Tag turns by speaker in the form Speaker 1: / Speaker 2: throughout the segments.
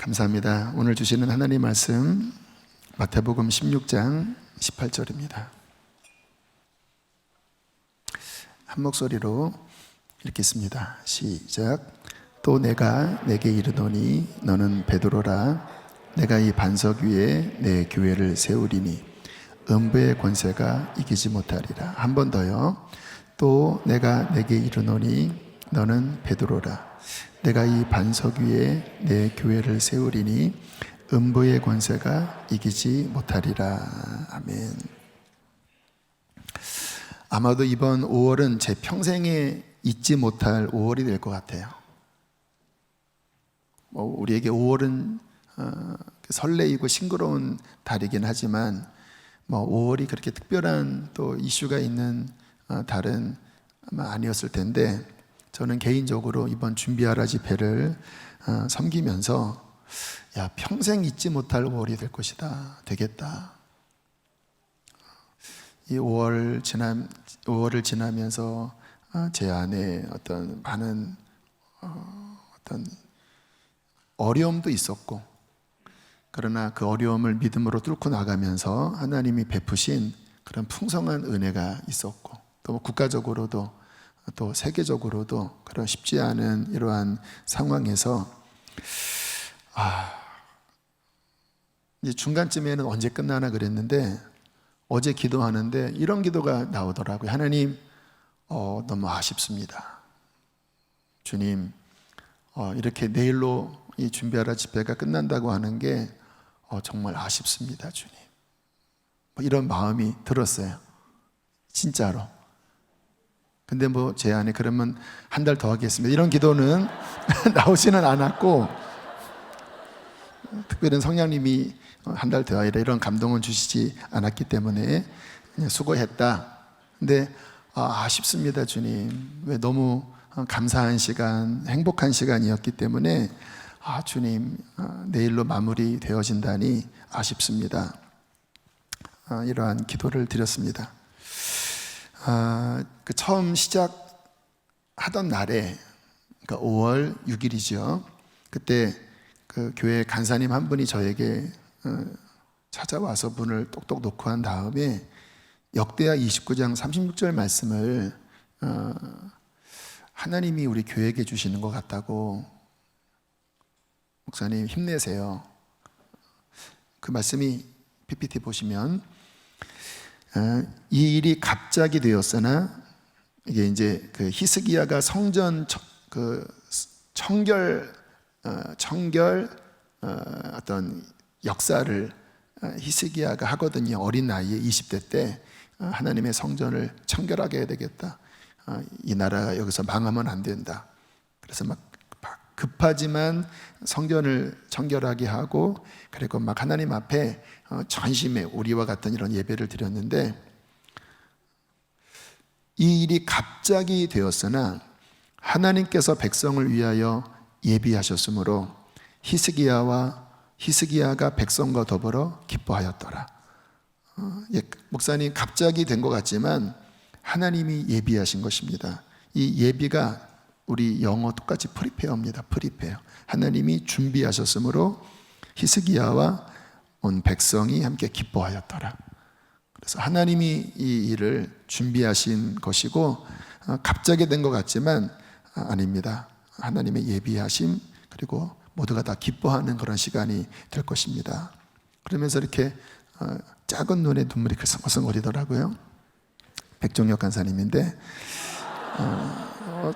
Speaker 1: 감사합니다. 오늘 주시는 하나님 말씀 마태복음 16장 18절입니다. 한 목소리로 읽겠습니다. 시작. 또 내가 내게 이르노니 너는 베드로라. 내가 이 반석 위에 내 교회를 세우리니 음부의 권세가 이기지 못하리라. 한 번 더요. 또 내가 내게 이르노니 너는 베드로라. 내가 이 반석 위에 내 교회를 세우리니 음부의 권세가 이기지 못하리라. 아멘. 아마도 이번 5월은 제 평생에 잊지 못할 5월이 될 것 같아요. 우리에게 5월은 설레이고 싱그러운 달이긴 하지만 5월이 그렇게 특별한 또 이슈가 있는 달은 아마 아니었을 텐데, 저는 개인적으로 이번 준비하라 집회를 섬기면서 평생 잊지 못할 5월이 될 것이다, 되겠다. 이 5월을 지나면서 제 안에 어떤 많은 어떤 어려움도 있었고, 그러나 그 어려움을 믿음으로 뚫고 나가면서 하나님이 베푸신 그런 풍성한 은혜가 있었고, 또 국가적으로도 또 세계적으로도 그런 쉽지 않은 이러한 상황에서 이제 중간쯤에는 언제 끝나나 그랬는데, 어제 기도하는데 이런 기도가 나오더라고요. 하나님, 너무 아쉽습니다. 주님, 이렇게 내일로 이 준비하라 집회가 끝난다고 하는 게 정말 아쉽습니다, 주님. 이런 마음이 들었어요, 진짜로. 근데 제 안에 그러면 한 달 더 하겠습니다, 이런 기도는 나오지는 않았고, 특별히 성령님이 한 달 더 하라 이런 감동은 주시지 않았기 때문에 그냥 수고했다. 근데 아쉽습니다, 주님. 왜 너무 감사한 시간, 행복한 시간이었기 때문에 주님, 내일로 마무리 되어진다니 아쉽습니다. 이러한 기도를 드렸습니다. 처음 시작하던 날에, 그러니까 5월 6일이죠. 그때 그 교회 간사님 한 분이 저에게 찾아와서 문을 똑똑 놓고 한 다음에 역대하 29장 36절 말씀을 하나님이 우리 교회에게 주시는 것 같다고, 목사님 힘내세요. 그 말씀이 PPT 보시면, 이 일이 갑자기 되었으나, 이게 이제 그 히스기야가 성전 청결 어떤 역사를 히스기야가 하거든요. 어린 나이에 20대 때 하나님의 성전을 청결하게 해야 되겠다. 이 나라가 여기서 망하면 안 된다. 그래서 막 급하지만 성전을 청결하게 하고, 그리고 막 하나님 앞에 전심에 우리와 같은 이런 예배를 드렸는데, 이 일이 갑자기 되었으나 하나님께서 백성을 위하여 예비하셨으므로 히스기야가 백성과 더불어 기뻐하였더라. 목사님, 갑자기 된 것 같지만 하나님이 예비하신 것입니다. 이 예비가 우리 영어 똑같이 프리페어입니다. 프리페어. 하나님이 준비하셨으므로 히스기야와 온 백성이 함께 기뻐하였더라. 그래서 하나님이 이 일을 준비하신 것이고, 갑자기 된 것 같지만 아닙니다. 하나님의 예비하심, 그리고 모두가 다 기뻐하는 그런 시간이 될 것입니다. 그러면서 이렇게 작은 눈에 눈물이 글썽글썽거리더라고요. 백종혁 간사님인데,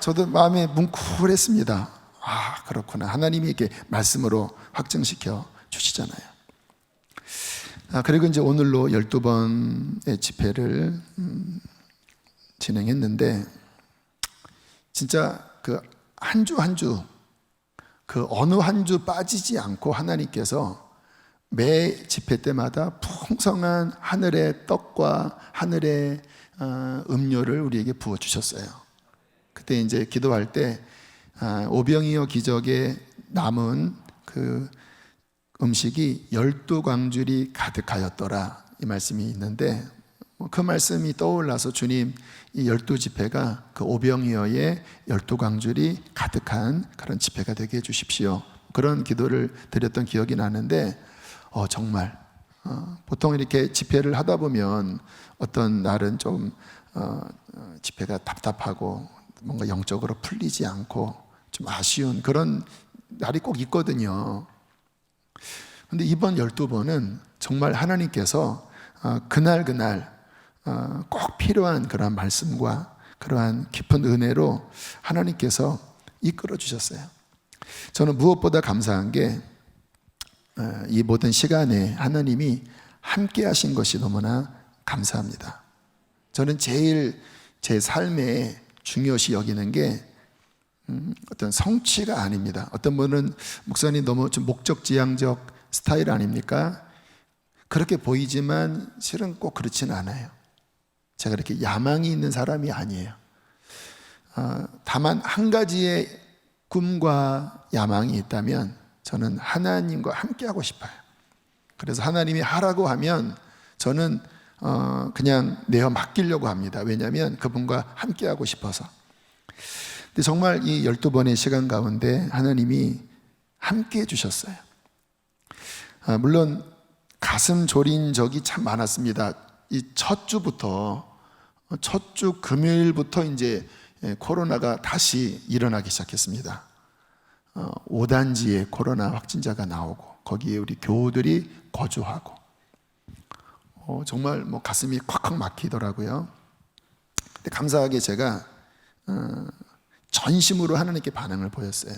Speaker 1: 저도 마음에 뭉클했습니다. 그렇구나. 하나님이 이렇게 말씀으로 확증시켜 주시잖아요. 그리고 이제 오늘로 12번의 집회를 진행했는데, 진짜 그 한 주 한 주, 그 어느 한 주 빠지지 않고 하나님께서 매 집회 때마다 풍성한 하늘의 떡과 하늘의 음료를 우리에게 부어주셨어요. 그때 이제 기도할 때 오병이어 기적에 남은 그 음식이 12광줄이 가득하였더라, 이 말씀이 있는데, 그 말씀이 떠올라서 주님, 이 12지폐가 그 오병이어의 12광줄이 가득한 그런 지폐가 되게 해주십시오, 그런 기도를 드렸던 기억이 나는데 정말 보통 이렇게 집회를 하다 보면 어떤 날은 좀 집회가 답답하고 뭔가 영적으로 풀리지 않고 좀 아쉬운 그런 날이 꼭 있거든요. 근데 이번 12번은 정말 하나님께서 그날 꼭 필요한 그러한 말씀과 그러한 깊은 은혜로 하나님께서 이끌어 주셨어요. 저는 무엇보다 감사한 게 이 모든 시간에 하나님이 함께 하신 것이 너무나 감사합니다. 저는 제일 제 삶에 중요시 여기는 게 어떤 성취가 아닙니다. 어떤 분은 목사님 너무 좀 목적지향적 스타일 아닙니까? 그렇게 보이지만 실은 꼭 그렇지는 않아요. 제가 이렇게 야망이 있는 사람이 아니에요. 다만 한 가지의 꿈과 야망이 있다면 저는 하나님과 함께 하고 싶어요. 그래서 하나님이 하라고 하면 저는 그냥 내어 맡기려고 합니다. 왜냐하면 그분과 함께 하고 싶어서. 근데 정말 이 12번의 시간 가운데 하나님이 함께 해주셨어요. 물론 가슴 졸인 적이 참 많았습니다. 이 첫 주 금요일부터 이제 코로나가 다시 일어나기 시작했습니다. 5단지에 코로나 확진자가 나오고 거기에 우리 교우들이 거주하고 정말 뭐 가슴이 콱콱 막히더라고요. 근데 감사하게 제가 전심으로 하나님께 반응을 보였어요.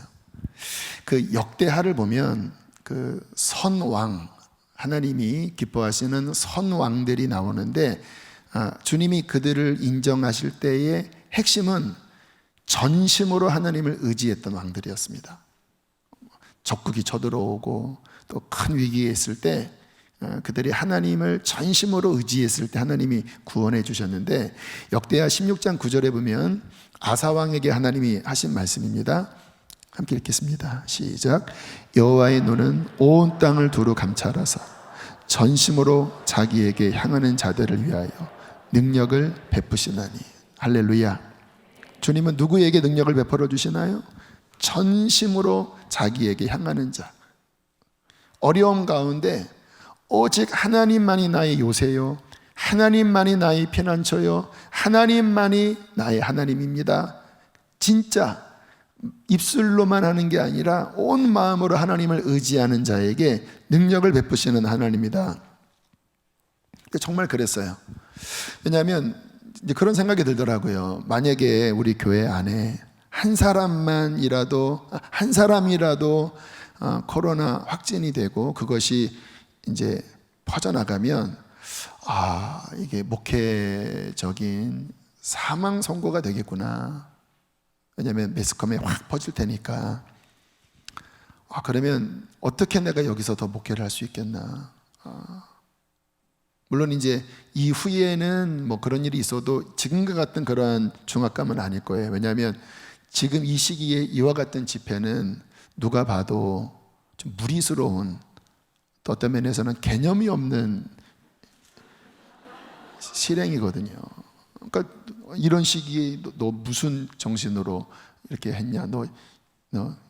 Speaker 1: 그 역대하를 보면 그 선왕, 하나님이 기뻐하시는 선왕들이 나오는데 주님이 그들을 인정하실 때의 핵심은 전심으로 하나님을 의지했던 왕들이었습니다. 적국이 쳐들어오고 또 큰 위기에 있을 때 그들이 하나님을 전심으로 의지했을 때 하나님이 구원해 주셨는데, 역대하 16장 9절에 보면 아사왕에게 하나님이 하신 말씀입니다. 함께 읽겠습니다. 시작. 여호와의 눈은 온 땅을 두루 감찰하사 전심으로 자기에게 향하는 자들을 위하여 능력을 베푸시나니. 할렐루야. 주님은 누구에게 능력을 베풀어 주시나요? 전심으로 자기에게 향하는 자. 어려움 가운데 오직 하나님만이 나의 요새요, 하나님만이 나의 피난처요, 하나님만이 나의 하나님입니다. 진짜 입술로만 하는 게 아니라 온 마음으로 하나님을 의지하는 자에게 능력을 베푸시는 하나님이다. 정말 그랬어요. 왜냐하면 이제 그런 생각이 들더라고요. 만약에 우리 교회 안에 한 사람이라도 코로나 확진이 되고 그것이 이제 퍼져나가면 이게 목회적인 사망 선고가 되겠구나. 왜냐하면 매스컴에 확 퍼질 테니까. 그러면 어떻게 내가 여기서 더 목회를 할 수 있겠나. 물론 이제 이후에는 뭐 그런 일이 있어도 지금과 같은 그러한 중압감은 아닐 거예요. 왜냐하면 지금 이 시기에 이와 같은 집회는 누가 봐도 좀 무리스러운, 또 어떤 면에서는 개념이 없는 실행이거든요. 그러니까 이런 시기에 너 무슨 정신으로 이렇게 했냐, 너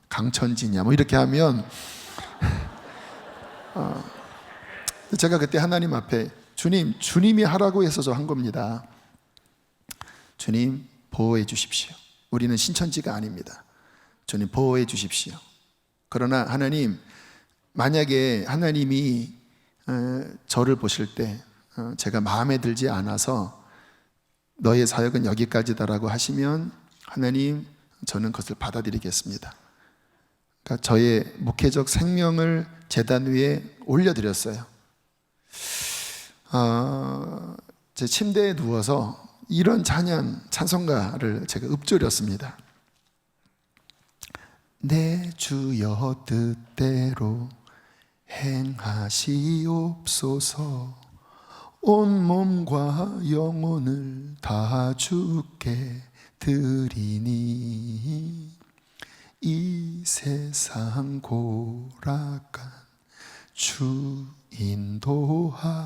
Speaker 1: 강천지냐, 뭐 이렇게 하면 제가 그때 하나님 앞에 주님이 하라고 해서 저 한 겁니다. 주님 보호해 주십시오. 우리는 신천지가 아닙니다. 주님 보호해 주십시오. 그러나 하나님, 만약에 하나님이 저를 보실 때 제가 마음에 들지 않아서 너의 사역은 여기까지다라고 하시면 하나님, 저는 그것을 받아들이겠습니다. 그러니까 저의 목회적 생명을 제단 위에 올려드렸어요. 제 침대에 누워서 이런 찬송가를 제가 읊조렸습니다. 내 주여 뜻대로 행하시옵소서. 온 몸과 영혼을 다 주께 드리니 이 세상 고락한 주 인도하시고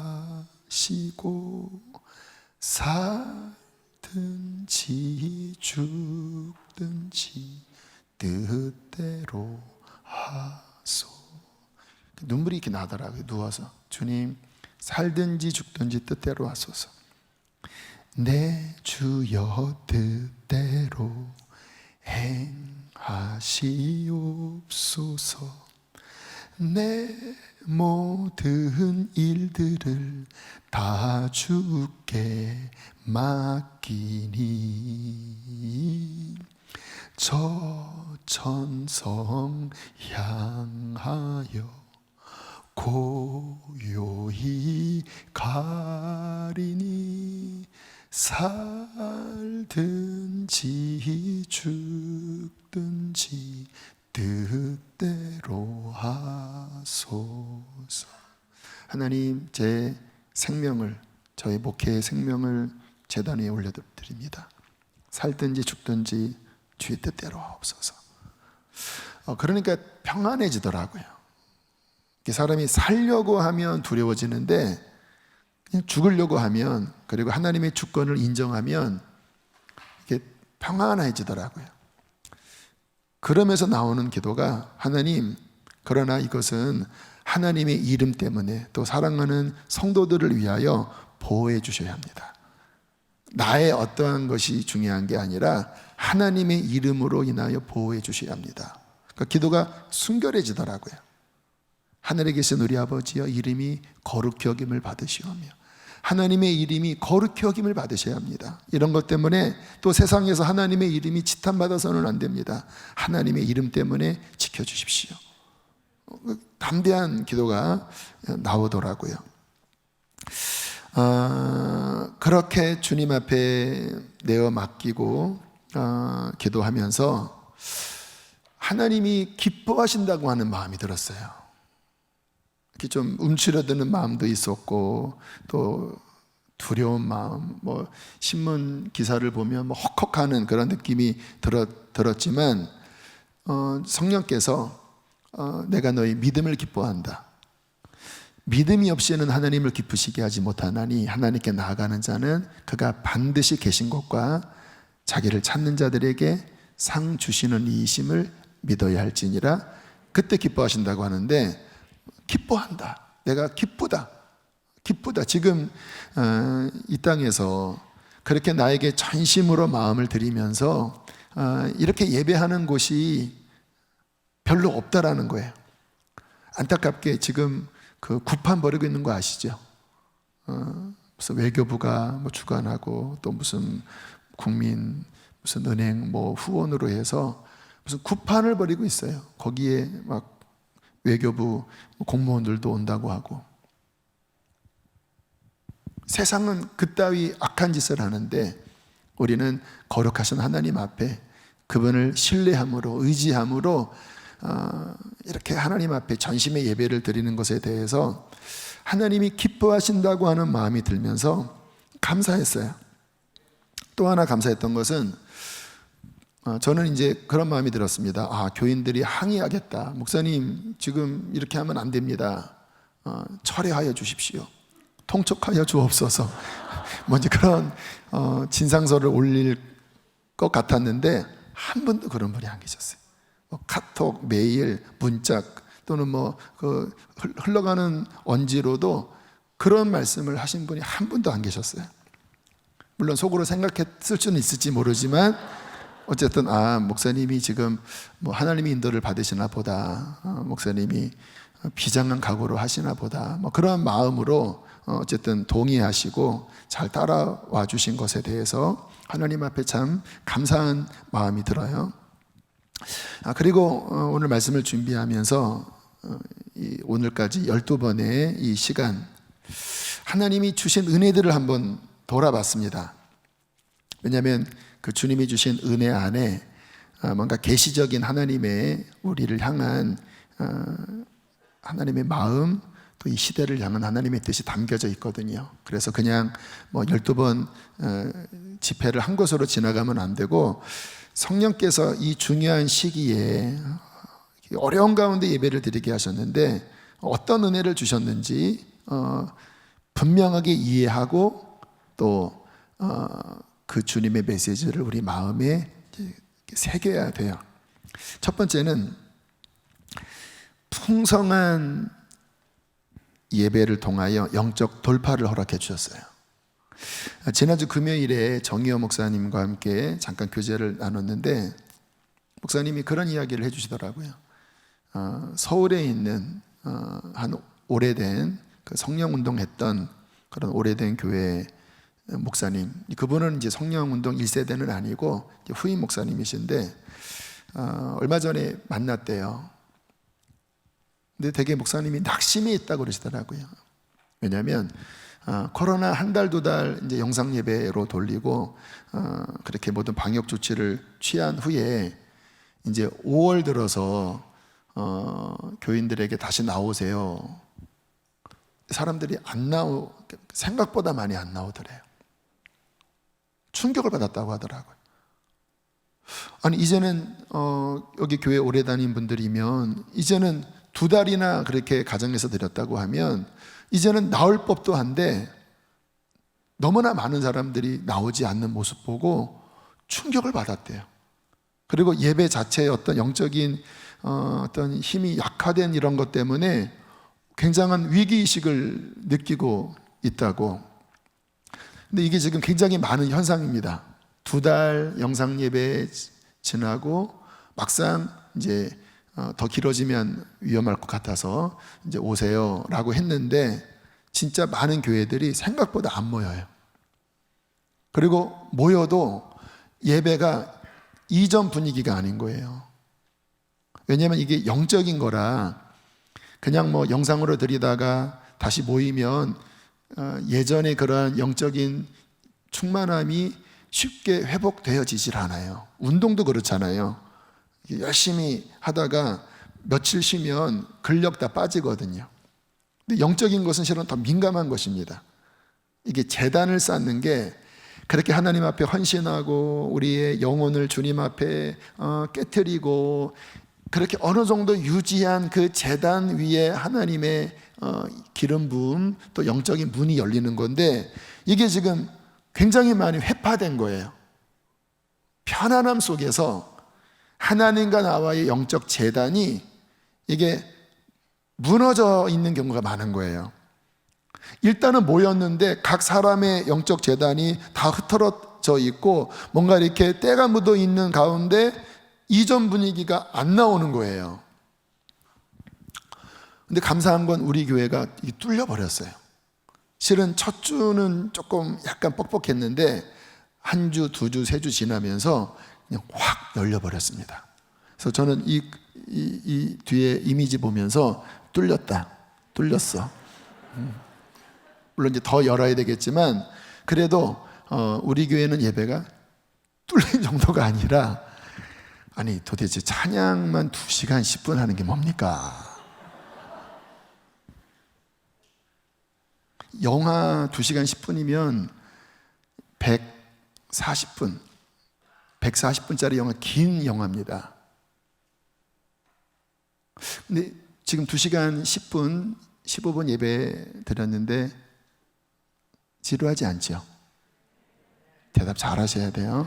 Speaker 1: 살든지 죽든지 뜻대로 눈물이 이렇게 나더라고요. 누워서 주님 살든지 죽든지 뜻대로 하소서. 내 주여 뜻대로 행하시옵소서. 내 모든 일들을 다 주께 맡기니 저 천성 향하여 고요히 가리니 살든지 죽든지 뜻대로 하소서. 하나님, 제 생명을, 저의 목회의 생명을 제단 위에 올려드립니다. 살든지 죽든지 주의 뜻대로 하옵소서. 그러니까 평안해지더라고요. 사람이 살려고 하면 두려워지는데 그냥 죽으려고 하면, 그리고 하나님의 주권을 인정하면 이게 평안해지더라고요. 그러면서 나오는 기도가, 하나님, 그러나 이것은 하나님의 이름 때문에 또 사랑하는 성도들을 위하여 보호해 주셔야 합니다. 나의 어떠한 것이 중요한 게 아니라 하나님의 이름으로 인하여 보호해 주셔야 합니다. 그러니까 기도가 순결해지더라고요. 하늘에 계신 우리 아버지여, 이름이 거룩히 여김을 받으시오며, 하나님의 이름이 거룩히 여김을 받으셔야 합니다. 이런 것 때문에 또 세상에서 하나님의 이름이 지탄받아서는 안 됩니다. 하나님의 이름 때문에 지켜주십시오. 담대한 기도가 나오더라고요. 그렇게 주님 앞에 내어 맡기고 기도하면서 하나님이 기뻐하신다고 하는 마음이 들었어요. 이렇게 좀 움츠러드는 마음도 있었고, 또 두려운 마음, 뭐 신문 기사를 보면 뭐 헉헉하는 그런 느낌이 들었지만 성령께서 내가 너희 믿음을 기뻐한다. 믿음이 없이는 하나님을 기쁘시게 하지 못하나니 하나님께 나아가는 자는 그가 반드시 계신 것과 자기를 찾는 자들에게 상 주시는 이이심을 믿어야 할지니라. 그때 기뻐하신다고 하는데, 기뻐한다. 내가 기쁘다. 지금 이 땅에서 그렇게 나에게 전심으로 마음을 드리면서 이렇게 예배하는 곳이 별로 없다라는 거예요. 안타깝게 지금 그 구판 벌이고 있는 거 아시죠? 무슨 외교부가 뭐 주관하고 또 무슨 국민 무슨 은행 뭐 후원으로 해서 무슨 구판을 벌이고 있어요. 거기에 막 외교부 공무원들도 온다고 하고. 세상은 그따위 악한 짓을 하는데 우리는 거룩하신 하나님 앞에 그분을 신뢰함으로, 의지함으로 이렇게 하나님 앞에 전심의 예배를 드리는 것에 대해서 하나님이 기뻐하신다고 하는 마음이 들면서 감사했어요. 또 하나 감사했던 것은 저는 이제 그런 마음이 들었습니다. 교인들이 항의하겠다. 목사님, 지금 이렇게 하면 안 됩니다. 철회하여 주십시오. 통촉하여 주옵소서. 뭔지 그런 진상서를 올릴 것 같았는데 한 분도 그런 분이 안 계셨어요. 카톡, 메일, 문자 또는 그 흘러가는 언지로도 그런 말씀을 하신 분이 한 분도 안 계셨어요. 물론 속으로 생각했을 수는 있을지 모르지만 어쨌든 목사님이 지금 하나님의 인도를 받으시나 보다, 목사님이 비장한 각오로 하시나 보다, 그런 마음으로 어쨌든 동의하시고 잘 따라와 주신 것에 대해서 하나님 앞에 참 감사한 마음이 들어요. 그리고 오늘 말씀을 준비하면서 오늘까지 12번의 이 시간, 하나님이 주신 은혜들을 한번 돌아봤습니다. 왜냐하면 그 주님이 주신 은혜 안에 뭔가 계시적인 하나님의 우리를 향한 하나님의 마음, 또 이 시대를 향한 하나님의 뜻이 담겨져 있거든요. 그래서 그냥 12번 집회를 한 것으로 지나가면 안 되고, 성령께서 이 중요한 시기에 어려운 가운데 예배를 드리게 하셨는데 어떤 은혜를 주셨는지 분명하게 이해하고 또 그 주님의 메시지를 우리 마음에 새겨야 돼요. 첫 번째는 풍성한 예배를 통하여 영적 돌파를 허락해 주셨어요. 지난주 금요일에 정의호 목사님과 함께 잠깐 교제를 나눴는데 목사님이 그런 이야기를 해주시더라고요. 서울에 있는 한 오래된 그 성령운동 했던 그런 오래된 교회 목사님, 그분은 이제 성령운동 1세대는 아니고 후임 목사님이신데 얼마 전에 만났대요. 근데 되게 목사님이 낙심이 있다고 그러시더라고요. 왜냐하면 코로나 한 달, 두 달 이제 영상 예배로 돌리고 그렇게 모든 방역 조치를 취한 후에 이제 5월 들어서 교인들에게 다시 나오세요. 사람들이 생각보다 많이 안 나오더래요. 충격을 받았다고 하더라고요. 아니 이제는 여기 교회 오래 다닌 분들이면 이제는 2달이나 그렇게 가정에서 드렸다고 하면 이제는 나올 법도 한데 너무나 많은 사람들이 나오지 않는 모습 보고 충격을 받았대요. 그리고 예배 자체의 어떤 영적인 어떤 힘이 약화된 이런 것 때문에 굉장한 위기의식을 느끼고 있다고. 근데 이게 지금 굉장히 많은 현상입니다. 2달 영상 예배 지나고 막상 이제 더 길어지면 위험할 것 같아서 이제 오세요라고 했는데 진짜 많은 교회들이 생각보다 안 모여요. 그리고 모여도 예배가 이전 분위기가 아닌 거예요. 왜냐하면 이게 영적인 거라 그냥 뭐 영상으로 드리다가 다시 모이면 예전의 그러한 영적인 충만함이 쉽게 회복되어지질 않아요. 운동도 그렇잖아요. 열심히 하다가 며칠 쉬면 근력 다 빠지거든요. 근데 영적인 것은 실은 더 민감한 것입니다. 이게 제단을 쌓는 게 그렇게 하나님 앞에 헌신하고 우리의 영혼을 주님 앞에 깨트리고 그렇게 어느 정도 유지한 그 제단 위에 하나님의 기름 부음 또 영적인 문이 열리는 건데 이게 지금 굉장히 많이 회파된 거예요. 편안함 속에서 하나님과 나와의 영적 제단이 이게 무너져 있는 경우가 많은 거예요. 일단은 모였는데 각 사람의 영적 제단이 다 흩어져 있고 뭔가 이렇게 때가 묻어 있는 가운데 이전 분위기가 안 나오는 거예요. 근데 감사한 건 우리 교회가 뚫려 버렸어요. 실은 첫 주는 조금 약간 뻑뻑했는데 한 주, 2주, 3주 지나면서 그냥 확 열려 버렸습니다. 그래서 저는 이 뒤에 이미지 보면서 뚫렸어. 물론 이제 더 열어야 되겠지만 그래도 우리 교회는 예배가 뚫린 정도가 아니라 아니 도대체 찬양만 2시간 10분 하는 게 뭡니까? 영화 2시간 10분이면 140분짜리 영화, 긴 영화입니다. 근데 지금 2시간 10분, 15분 예배 드렸는데 지루하지 않죠? 대답 잘 하셔야 돼요.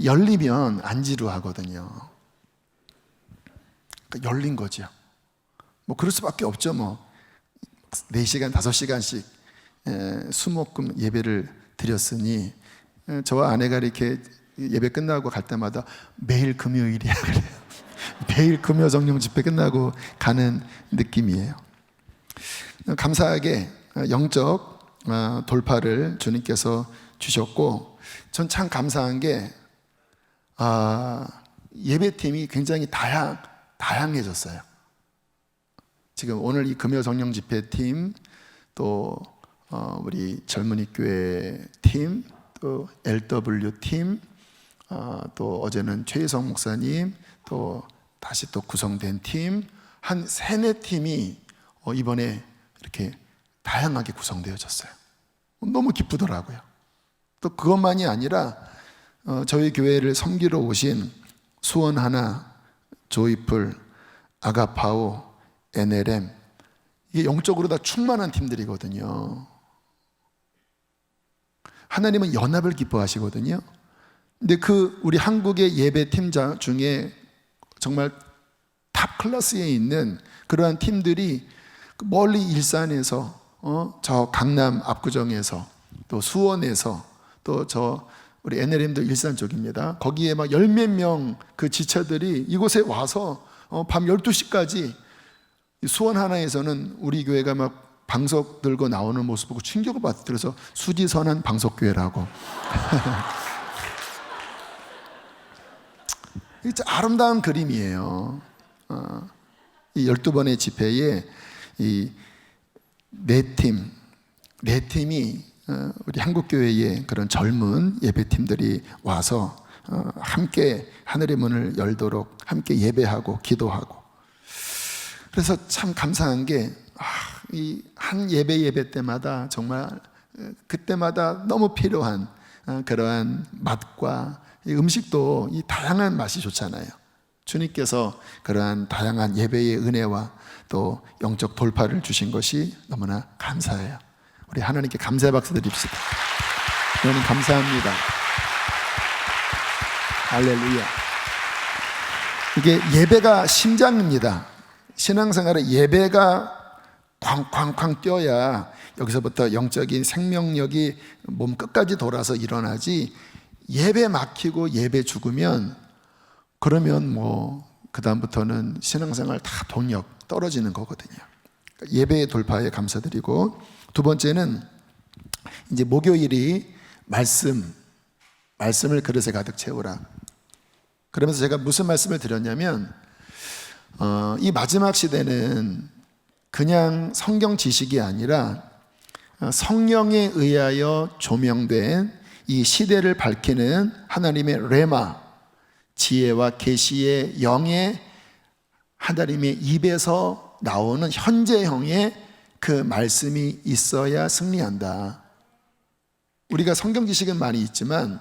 Speaker 1: 열리면 안 지루하거든요. 그러니까 열린 거죠. 뭐 그럴 수밖에 없죠. 뭐 4시간, 5시간씩 수목금 예배를 드렸으니 저와 아내가 이렇게 예배 끝나고 갈 때마다 매일 금요일이야 그래요. 매일 금요 정령 집회 끝나고 가는 느낌이에요. 감사하게 영적 돌파를 주님께서 주셨고 전 참 감사한 게 예배팀이 굉장히 다양해졌어요. 지금 오늘 이 금요 정령 집회팀 또 우리 젊은이 교회 팀 또 LW 팀 또 어제는 최희성 목사님 또 다시 또 구성된 팀 한 3-4팀이 이번에 이렇게 다양하게 구성되어졌어요. 너무 기쁘더라고요. 또 그것만이 아니라 저희 교회를 섬기러 오신 수원하나, 조이풀, 아가파오, NLM 이게 영적으로 다 충만한 팀들이거든요. 하나님은 연합을 기뻐하시거든요. 근데 우리 한국의 예배 팀장 중에 정말 탑 클래스에 있는 그러한 팀들이 멀리 일산에서 저 강남 압구정에서 또 수원에서 또 저 우리 NLM도 일산 쪽입니다. 거기에 막 열 몇 명 그 지체들이 이곳에 와서 밤 12시까지 수원 하나에서는 우리 교회가 막 방석 들고 나오는 모습 보고 충격을 받았어요. 그래서 수지선한 방석교회라고. 이게 아름다운 그림이에요. 이 12번의 집회에 이 네 팀이 우리 한국교회의 그런 젊은 예배팀들이 와서 함께 하늘의 문을 열도록 함께 예배하고 기도하고, 그래서 참 감사한 게 이 한 예배 때마다 정말 그때마다 너무 필요한 그러한 맛과 이 음식도 이 다양한 맛이 좋잖아요. 주님께서 그러한 다양한 예배의 은혜와 또 영적 돌파를 주신 것이 너무나 감사해요. 우리 하나님께 감사의 박수 드립시다. 하나님 감사합니다. 할렐루야. 이게 예배가 심장입니다. 신앙생활에 예배가 쾅쾅쾅 뛰어야 여기서부터 영적인 생명력이 몸 끝까지 돌아서 일어나지, 예배 막히고 예배 죽으면 그러면 그 다음부터는 신앙생활 다 동력 떨어지는 거거든요. 예배의 돌파에 감사드리고, 두 번째는 이제 목요일이 말씀을 그릇에 가득 채우라. 그러면서 제가 무슨 말씀을 드렸냐면 이 마지막 시대는 그냥 성경 지식이 아니라 성령에 의하여 조명된 이 시대를 밝히는 하나님의 레마, 지혜와 계시의 영의 하나님의 입에서 나오는 현재형의 그 말씀이 있어야 승리한다. 우리가 성경 지식은 많이 있지만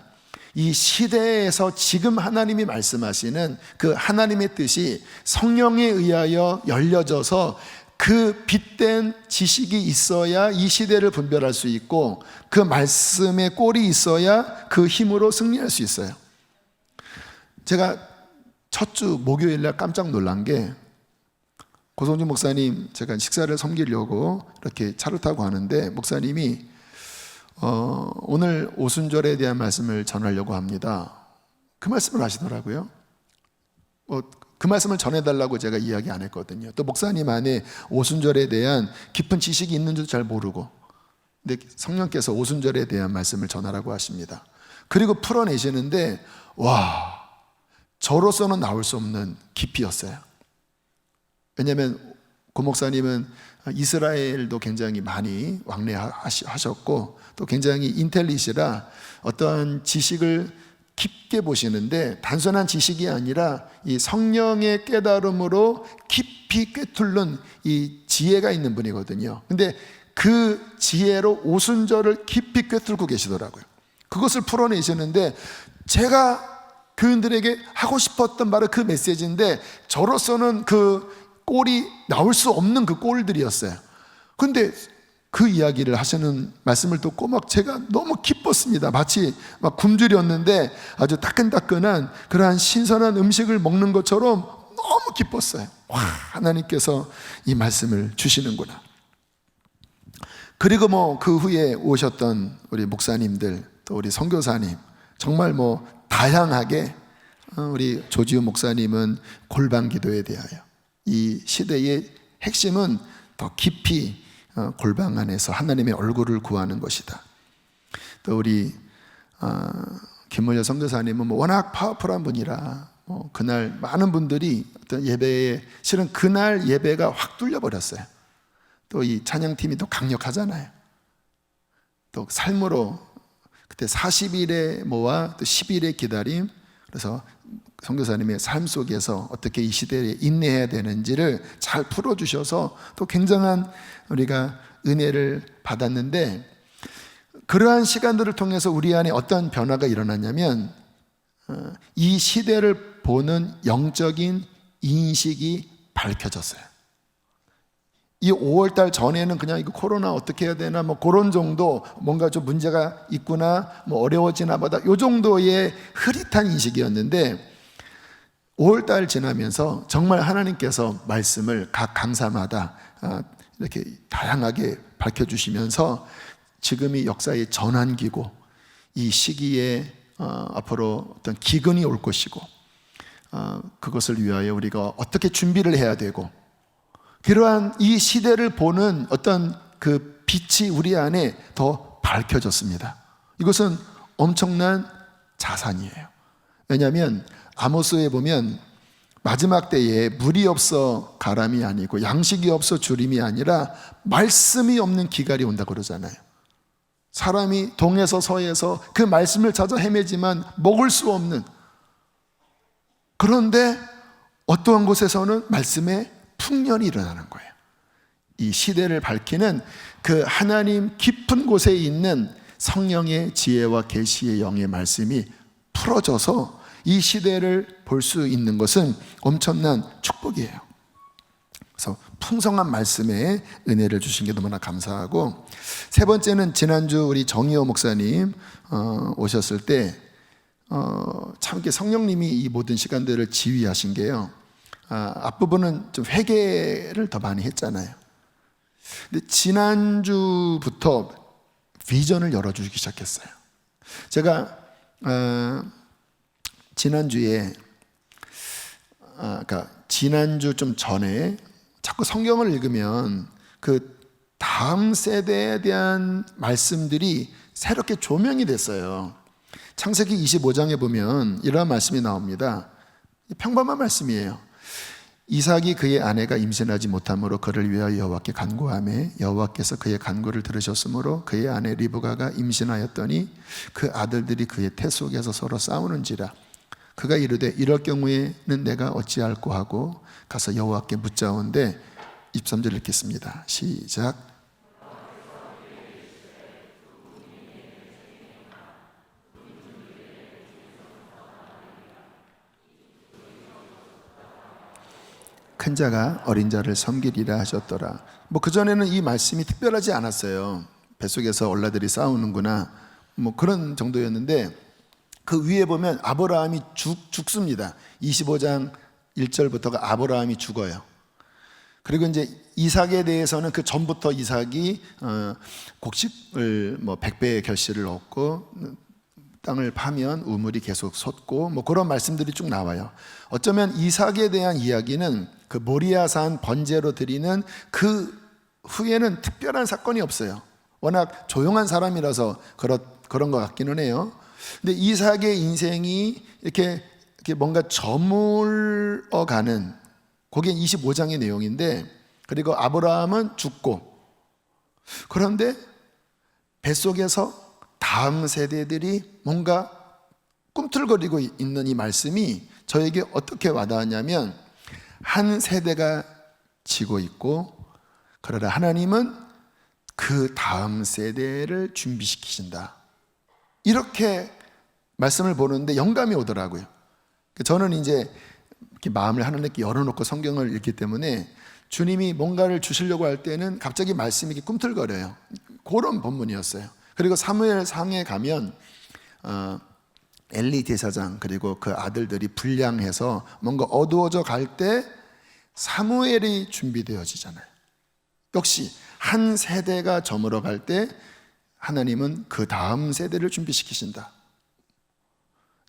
Speaker 1: 이 시대에서 지금 하나님이 말씀하시는 그 하나님의 뜻이 성령에 의하여 열려져서 그 빛된 지식이 있어야 이 시대를 분별할 수 있고, 그 말씀의 꼴이 있어야 그 힘으로 승리할 수 있어요. 제가 첫 주 목요일날 깜짝 놀란 게, 고성준 목사님 제가 식사를 섬기려고 이렇게 차를 타고 가는데 목사님이 오늘 오순절에 대한 말씀을 전하려고 합니다. 그 말씀을 하시더라고요. 그 말씀을 전해달라고 제가 이야기 안 했거든요. 또 목사님 안에 오순절에 대한 깊은 지식이 있는 줄도 잘 모르고, 근데 성령께서 오순절에 대한 말씀을 전하라고 하십니다. 그리고 풀어내시는데 와, 저로서는 나올 수 없는 깊이였어요. 왜냐하면 고 목사님은 이스라엘도 굉장히 많이 왕래하셨고 또 굉장히 인텔리시라 어떠한 지식을 깊게 보시는데, 단순한 지식이 아니라 이 성령의 깨달음으로 깊이 꿰뚫는 이 지혜가 있는 분이거든요. 근데 그 지혜로 오순절을 깊이 꿰뚫고 계시더라고요. 그것을 풀어내시는데 제가 교인들에게 하고 싶었던 바로 그 메시지인데 저로서는 그 꼴이 나올 수 없는 그 꼴들이었어요. 근데 그 이야기를 하시는 말씀을 듣고 막 제가 너무 기뻤습니다. 마치 막 굶주렸는데 아주 따끈따끈한 그러한 신선한 음식을 먹는 것처럼 너무 기뻤어요. 와, 하나님께서 이 말씀을 주시는구나. 그리고 그 후에 오셨던 우리 목사님들, 또 우리 선교사님, 정말 다양하게, 우리 조지우 목사님은 골방 기도에 대하여, 이 시대의 핵심은 더 깊이 골방 안에서 하나님의 얼굴을 구하는 것이다. 또 우리 김문여 선교사님은 워낙 파워풀한 분이라 그날 많은 분들이 어떤 예배에, 실은 그날 예배가 확 뚫려 버렸어요. 또 이 찬양팀이 또 강력하잖아요. 또 삶으로 그때 40일의 모아 또 10일의 기다림, 그래서 선교사님의 삶 속에서 어떻게 이 시대에 인내해야 되는지를 잘 풀어주셔서 또 굉장한 우리가 은혜를 받았는데, 그러한 시간들을 통해서 우리 안에 어떤 변화가 일어났냐면 이 시대를 보는 영적인 인식이 밝혀졌어요. 이 5월달 전에는 그냥 이거 코로나 어떻게 해야 되나 그런 정도, 뭔가 좀 문제가 있구나, 어려워지나 보다 요 정도의 흐릿한 인식이었는데 5월달 지나면서 정말 하나님께서 말씀을 각 강사마다 이렇게 다양하게 밝혀주시면서 지금이 역사의 전환기고 이 시기에 앞으로 어떤 기근이 올 것이고 그것을 위하여 우리가 어떻게 준비를 해야 되고 그러한 이 시대를 보는 어떤 그 빛이 우리 안에 더 밝혀졌습니다. 이것은 엄청난 자산이에요. 왜냐하면 아모스에 보면 마지막 때에 물이 없어 가람이 아니고 양식이 없어 주림이 아니라 말씀이 없는 기갈이 온다고 그러잖아요. 사람이 동에서 서에서 그 말씀을 찾아 헤매지만 먹을 수 없는, 그런데 어떠한 곳에서는 말씀의 풍년이 일어나는 거예요. 이 시대를 밝히는 그 하나님 깊은 곳에 있는 성령의 지혜와 계시의 영의 말씀이 풀어져서 이 시대를 볼 수 있는 것은 엄청난 축복이에요. 그래서 풍성한 말씀에 은혜를 주신 게 너무나 감사하고, 세 번째는 지난주 우리 정의호 목사님 오셨을 때 참 이렇게 성령님이 이 모든 시간들을 지휘하신 게요, 앞부분은 좀 회개를 더 많이 했잖아요. 근데 지난주부터 비전을 열어주기 시작했어요. 제가 지난주에 그러니까 지난주 좀 전에 자꾸 성경을 읽으면 그 다음 세대에 대한 말씀들이 새롭게 조명이 됐어요. 창세기 25장에 보면 이러한 말씀이 나옵니다. 평범한 말씀이에요. 이삭이 그의 아내가 임신하지 못함으로 그를 위하여 여호와께 간구하매 여호와께서 그의 간구를 들으셨으므로 그의 아내 리브가가 임신하였더니 그 아들들이 그의 태 속에서 서로 싸우는지라. 그가 이르되 이럴 경우에는 내가 어찌할꼬 하고 가서 여호와께 묻자온대. 23절 읽겠습니다. 시작. 큰 자가 어린 자를 섬기리라 하셨더라. 뭐 그전에는 이 말씀이 특별하지 않았어요. 뱃속에서 얼라들이 싸우는구나 뭐 그런 정도였는데, 그 위에 보면 아브라함이 죽습니다. 25장 1절부터가 아브라함이 죽어요. 그리고 이제 이삭에 대해서는 그 전부터 이삭이 곡식을 뭐 100배의 결실을 얻고 땅을 파면 우물이 계속 솟고 뭐 그런 말씀들이 쭉 나와요. 어쩌면 이삭에 대한 이야기는 그 모리아산 번제로 드리는 그 후에는 특별한 사건이 없어요. 워낙 조용한 사람이라서 그런 것 같기는 해요. 근데 이삭의 인생이 이렇게 뭔가 저물어가는, 그게 25장의 내용인데, 그리고 아브라함은 죽고, 그런데 뱃속에서 다음 세대들이 뭔가 꿈틀거리고 있는 이 말씀이 저에게 어떻게 와닿았냐면, 한 세대가 지고 있고, 그러나 하나님은 그 다음 세대를 준비시키신다, 이렇게 말씀을 보는데 영감이 오더라고요. 저는 이제 이렇게 마음을 하나님께 열어놓고 성경을 읽기 때문에 주님이 뭔가를 주시려고 할 때는 갑자기 말씀이 이렇게 꿈틀거려요. 그런 본문이었어요. 그리고 사무엘상에 가면 엘리 제사장 그리고 그 아들들이 불량해서 뭔가 어두워져 갈 때 사무엘이 준비되어지잖아요. 역시 한 세대가 저물어 갈 때 하나님은 그 다음 세대를 준비시키신다.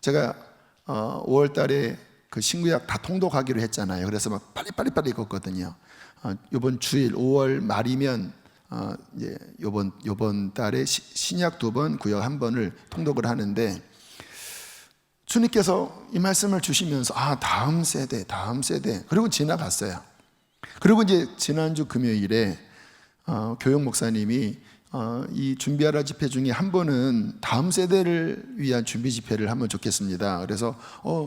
Speaker 1: 제가 5월 달에 그 신구약 다 통독하기로 했잖아요. 그래서 막 빨리 읽었거든요. 이번 주일 5월 말이면 이제 요번 달에 신약 2번, 구약 1번을 통독을 하는데, 주님께서 이 말씀을 주시면서 다음 세대 그리고 지나갔어요. 그리고 이제 지난주 금요일에 교육 목사님이 이 준비하라 집회 중에 한 번은 다음 세대를 위한 준비 집회를 하면 좋겠습니다. 그래서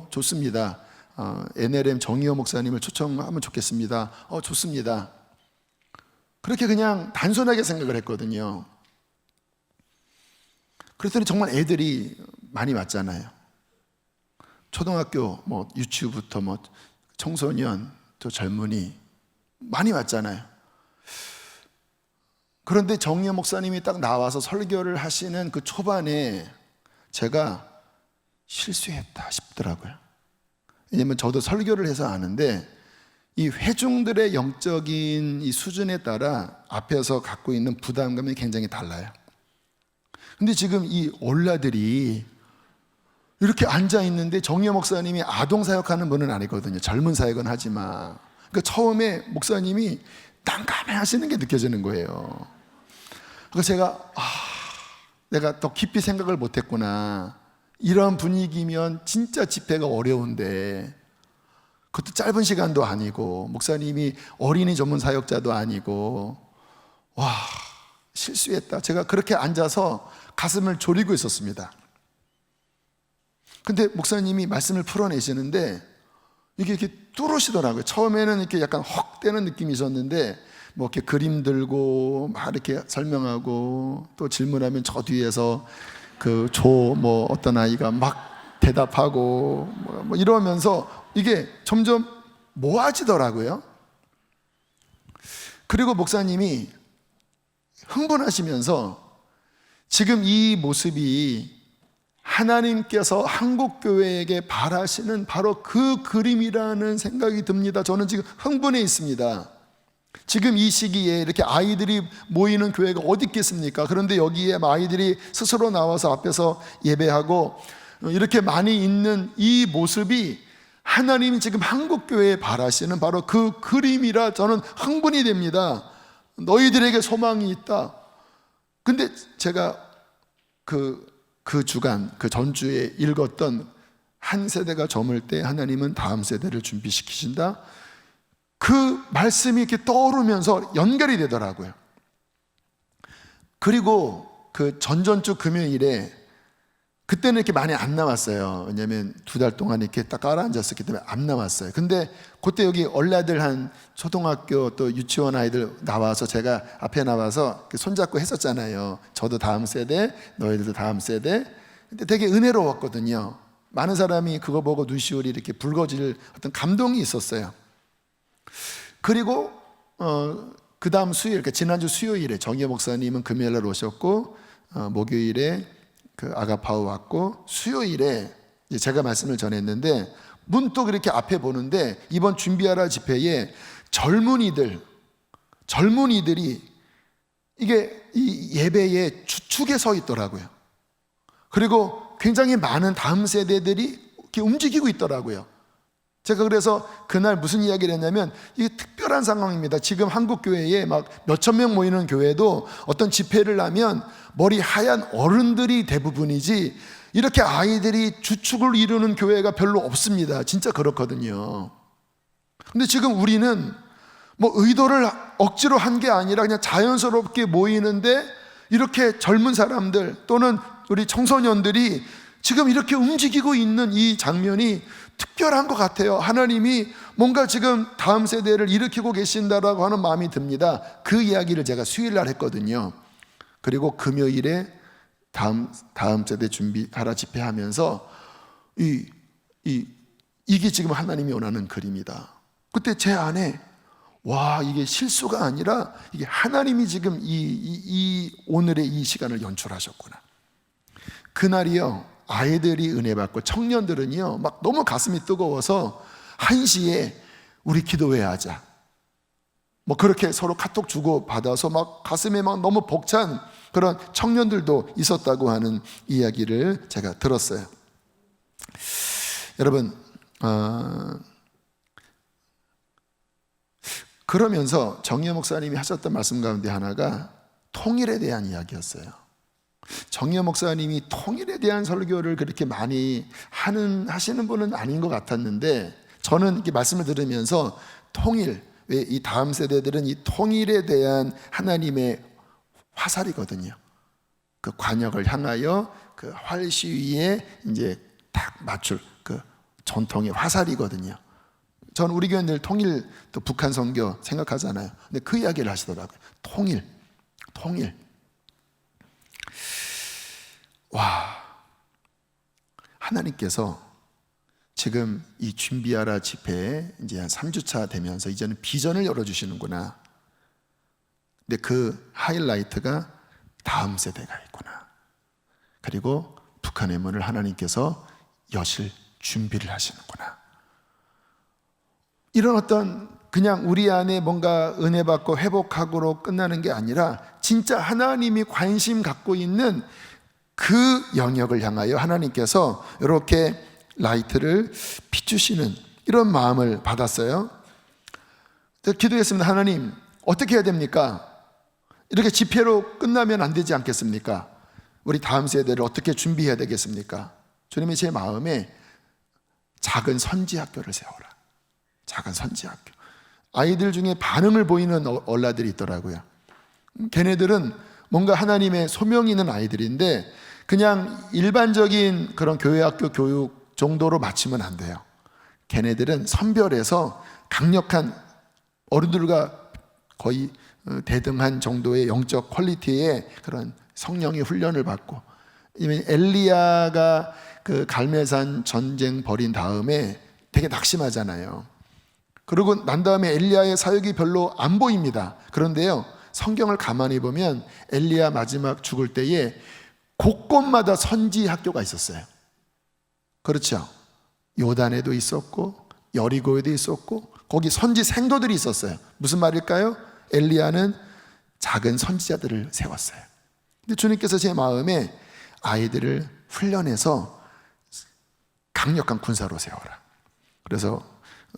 Speaker 1: 좋습니다. NLM 정의호 목사님을 초청하면 좋겠습니다. 좋습니다. 그렇게 그냥 단순하게 생각을 했거든요. 그랬더니 정말 애들이 많이 왔잖아요. 초등학교, 뭐 유치부터 뭐 청소년, 또 젊은이 많이 왔잖아요. 그런데 정의호 목사님이 딱 나와서 설교를 하시는 그 초반에 제가 실수했다 싶더라고요. 왜냐면 저도 설교를 해서 아는데 이 회중들의 영적인 이 수준에 따라 앞에서 갖고 있는 부담감이 굉장히 달라요. 근데 지금 이 올라들이 이렇게 앉아 있는데 정의호 목사님이 아동 사역하는 분은 아니거든요. 젊은 사역은 하지만. 그러니까 처음에 목사님이 난감해 하시는 게 느껴지는 거예요. 그래서 제가 내가 더 깊이 생각을 못했구나. 이런 분위기면 진짜 집회가 어려운데, 그것도 짧은 시간도 아니고 목사님이 어린이 전문 사역자도 아니고, 와, 실수했다. 제가 그렇게 앉아서 가슴을 졸이고 있었습니다. 근데 목사님이 말씀을 풀어내시는데 이게 이렇게 뚫으시더라고요. 처음에는 이렇게 약간 헉대는 느낌이 있었는데 뭐 이렇게 그림 들고 막 이렇게 설명하고, 또 질문하면 저 뒤에서 뭐 어떤 아이가 막 대답하고 뭐 이러면서 이게 점점 모아지더라고요. 그리고 목사님이 흥분하시면서 지금 이 모습이 하나님께서 한국교회에게 바라시는 바로 그 그림이라는 생각이 듭니다. 저는 지금 흥분해 있습니다. 지금 이 시기에 이렇게 아이들이 모이는 교회가 어디 있겠습니까? 그런데 여기에 아이들이 스스로 나와서 앞에서 예배하고 이렇게 많이 있는 이 모습이 하나님이 지금 한국교회에 바라시는 바로 그 그림이라 저는 흥분이 됩니다. 너희들에게 소망이 있다. 근데 제가 그 주간, 그 전주에 읽었던 한 세대가 저물 때 하나님은 다음 세대를 준비시키신다. 그 말씀이 이렇게 떠오르면서 연결이 되더라고요. 그리고 그 전전주 금요일에 그때는 이렇게 많이 안 나왔어요. 왜냐하면 2달 동안 이렇게 딱 깔아앉았었기 때문에 안 나왔어요. 근데 그때 여기 얼라들 한 초등학교 또 유치원 아이들 나와서 제가 앞에 나와서 손잡고 했었잖아요. 저도 다음 세대, 너희들도 다음 세대. 근데 되게 은혜로웠거든요. 많은 사람이 그거 보고 눈시울이 이렇게 붉어질 어떤 감동이 있었어요. 그리고 그 다음 수요일, 그러니까 지난주 수요일에 정의호 목사님은 금요일날 오셨고, 목요일에 그 아가파우 왔고, 수요일에 제가 말씀을 전했는데 문득 이렇게 앞에 보는데 이번 준비하라 집회에 젊은이들이 이게 이 예배의 주축에 서 있더라고요. 그리고 굉장히 많은 다음 세대들이 이렇게 움직이고 있더라고요. 제가 그래서 그날 무슨 이야기를 했냐면 이게 특별한 상황입니다. 지금 한국교회에 막 몇천 명 모이는 교회도 어떤 집회를 하면 머리 하얀 어른들이 대부분이지 이렇게 아이들이 주축을 이루는 교회가 별로 없습니다. 진짜 그렇거든요. 근데 지금 우리는 뭐 의도를 억지로 한 게 아니라 그냥 자연스럽게 모이는데 이렇게 젊은 사람들 또는 우리 청소년들이 지금 이렇게 움직이고 있는 이 장면이 특별한 것 같아요. 하나님이 뭔가 지금 다음 세대를 일으키고 계신다라고 하는 마음이 듭니다. 그 이야기를 제가 수요일날 했거든요. 그리고 금요일에 다음 세대 준비하라 집회하면서 이게 지금 하나님이 원하는 그림이다. 그때 제 안에 와, 이게 실수가 아니라 이게 하나님이 지금 이 오늘의 이 시간을 연출하셨구나. 그날이요, 아이들이 은혜 받고 청년들은요 막 너무 가슴이 뜨거워서 1시에 우리 기도회 하자 뭐 그렇게 서로 카톡 주고 받아서 막 가슴에 막 너무 벅찬 그런 청년들도 있었다고 하는 이야기를 제가 들었어요. 여러분, 그러면서 정의호 목사님이 하셨던 말씀 가운데 하나가 통일에 대한 이야기였어요. 정의호 목사님이 통일에 대한 설교를 그렇게 많이 하시는 분은 아닌 것 같았는데, 저는 이렇게 말씀을 들으면서 통일, 왜 이 다음 세대들은 이 통일에 대한 하나님의 화살이거든요. 그 관역을 향하여 그 활시위에 이제 딱 맞출 그 전통의 화살이거든요. 전 우리 교회는 늘 통일, 또 북한 선교 생각하잖아요. 근데 그 이야기를 하시더라고요. 통일. 와, 하나님께서 지금 이 준비하라 집회에 이제 한 3주차 되면서 이제는 비전을 열어주시는구나. 근데 그 하이라이트가 다음 세대가 있구나. 그리고 북한의 문을 하나님께서 여실 준비를 하시는구나. 이런 어떤 그냥 우리 안에 뭔가 은혜 받고 회복하고로 끝나는 게 아니라 진짜 하나님이 관심 갖고 있는 그 영역을 향하여 하나님께서 이렇게 라이트를 비추시는 이런 마음을 받았어요. 기도했습니다. 하나님, 어떻게 해야 됩니까? 이렇게 집회로 끝나면 안 되지 않겠습니까? 우리 다음 세대를 어떻게 준비해야 되겠습니까? 주님이 제 마음에 작은 선지학교를 세워라. 작은 선지학교. 아이들 중에 반응을 보이는 얼라들이 있더라고요. 걔네들은 뭔가 하나님의 소명이 있는 아이들인데 그냥 일반적인 그런 교회학교 교육 정도로 마치면 안 돼요. 걔네들은 선별해서 강력한 어른들과 거의 대등한 정도의 영적 퀄리티의 그런 성령의 훈련을 받고, 엘리야가 그 갈멜산 전쟁 벌인 다음에 되게 낙심하잖아요. 그러고 난 다음에 엘리야의 사역이 별로 안 보입니다. 그런데요, 성경을 가만히 보면 엘리야 마지막 죽을 때에 곳곳마다 선지 학교가 있었어요. 그렇죠? 요단에도 있었고 여리고에도 있었고 거기 선지 생도들이 있었어요. 무슨 말일까요? 엘리야는 작은 선지자들을 세웠어요. 근데 주님께서 제 마음에 아이들을 훈련해서 강력한 군사로 세워라. 그래서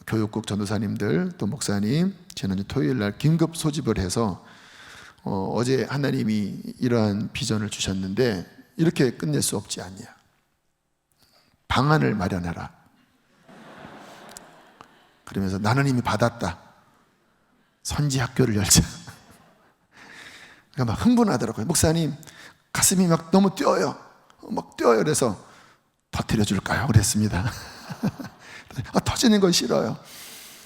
Speaker 1: 교육국 전도사님들 또 목사님 지난주 토요일 날 긴급 소집을 해서 어제 하나님이 이러한 비전을 주셨는데 이렇게 끝낼 수 없지 않냐. 방안을 마련해라. 그러면서 나는 이미 받았다. 선지 학교를 열자. 그러니까 막 흥분하더라고요. 목사님 가슴이 막 너무 뛰어요. 막 뛰어요. 그래서 터뜨려 줄까요? 그랬습니다. 터지는 건 싫어요.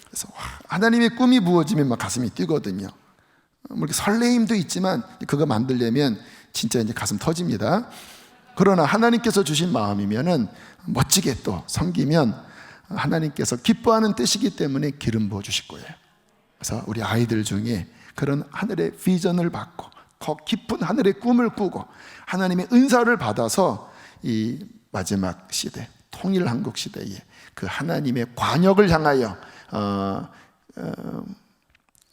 Speaker 1: 그래서 하나님의 꿈이 부어지면 막 가슴이 뛰거든요. 뭐 이렇게 설레임도 있지만 그거 만들려면 진짜 이제 가슴 터집니다. 그러나 하나님께서 주신 마음이면은 멋지게 또 섬기면 하나님께서 기뻐하는 뜻이기 때문에 기름 부어 주실 거예요. 그래서 우리 아이들 중에 그런 하늘의 비전을 받고 더 깊은 하늘의 꿈을 꾸고 하나님의 은사를 받아서 이 마지막 시대, 통일 한국 시대에 그 하나님의 관역을 향하여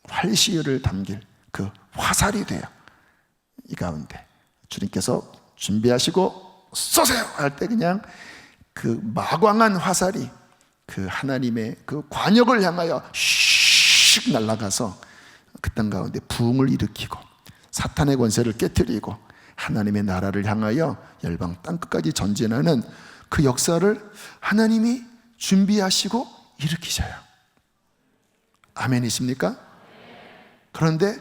Speaker 1: 활시위를 담길 그 화살이 돼요. 이 가운데 주님께서 준비하시고 쏘세요 할 때 그냥 그 마광한 화살이 그 하나님의 그 관역을 향하여 슉 날아가서 그 땅 가운데 부흥을 일으키고 사탄의 권세를 깨뜨리고 하나님의 나라를 향하여 열방 땅끝까지 전진하는 그 역사를 하나님이 준비하시고 일으키셔요. 아멘이십니까? 그런데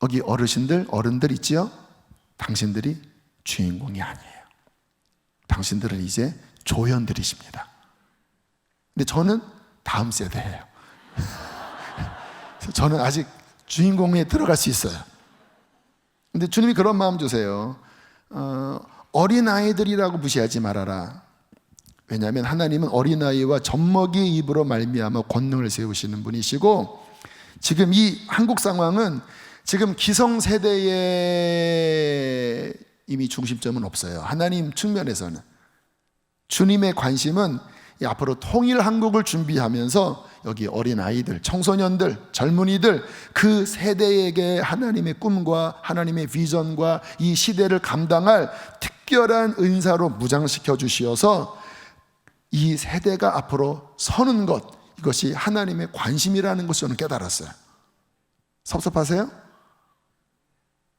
Speaker 1: 여기 어른들 있지요? 당신들이 주인공이 아니에요. 당신들은 이제 조연들이십니다. 근데 저는 다음 세대예요. 저는 아직 주인공에 들어갈 수 있어요. 근데 주님이 그런 마음 주세요. 어린아이들이라고 무시하지 말아라. 왜냐하면 하나님은 어린아이와 젖먹이의 입으로 말미암아 권능을 세우시는 분이시고, 지금 이 한국 상황은 지금 기성세대에 이미 중심점은 없어요. 하나님 측면에서는. 주님의 관심은 이 앞으로 통일 한국을 준비하면서 여기 어린아이들, 청소년들, 젊은이들 그 세대에게 하나님의 꿈과 하나님의 비전과 이 시대를 감당할 특별한 은사로 무장시켜 주시어서 이 세대가 앞으로 서는 것, 이것이 하나님의 관심이라는 것을 저는 깨달았어요. 섭섭하세요?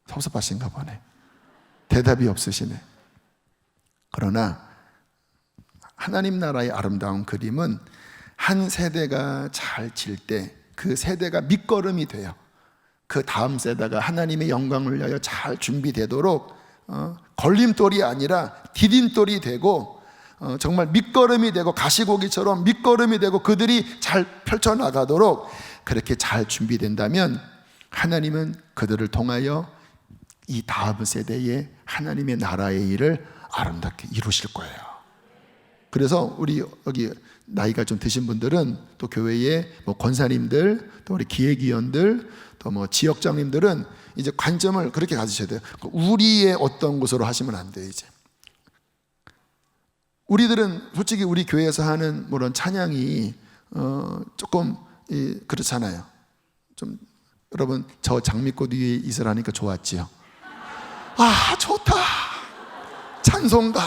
Speaker 1: 섭섭하신가 보네. 대답이 없으시네. 그러나 하나님 나라의 아름다운 그림은 한 세대가 잘 질 때 그 세대가 밑거름이 돼요. 그 다음 세대가 하나님의 영광을 위하여 잘 준비되도록 걸림돌이 아니라 디딤돌이 되고 정말 밑거름이 되고 가시고기처럼 밑거름이 되고 그들이 잘 펼쳐나가도록 그렇게 잘 준비된다면 하나님은 그들을 통하여 이 다음 세대에 하나님의 나라의 일을 아름답게 이루실 거예요. 그래서 우리 여기 나이가 좀 드신 분들은 또 교회의 뭐 권사님들, 또 우리 기획위원들, 또 뭐 지역장님들은 이제 관점을 그렇게 가지셔야 돼요. 우리의 어떤 곳으로 하시면 안 돼요. 이제 우리들은 솔직히 우리 교회에서 하는 그런 찬양이 조금 그렇잖아요. 좀 여러분 저 장미꽃 위에 있으라니까 좋았지요. 아 좋다. 찬송가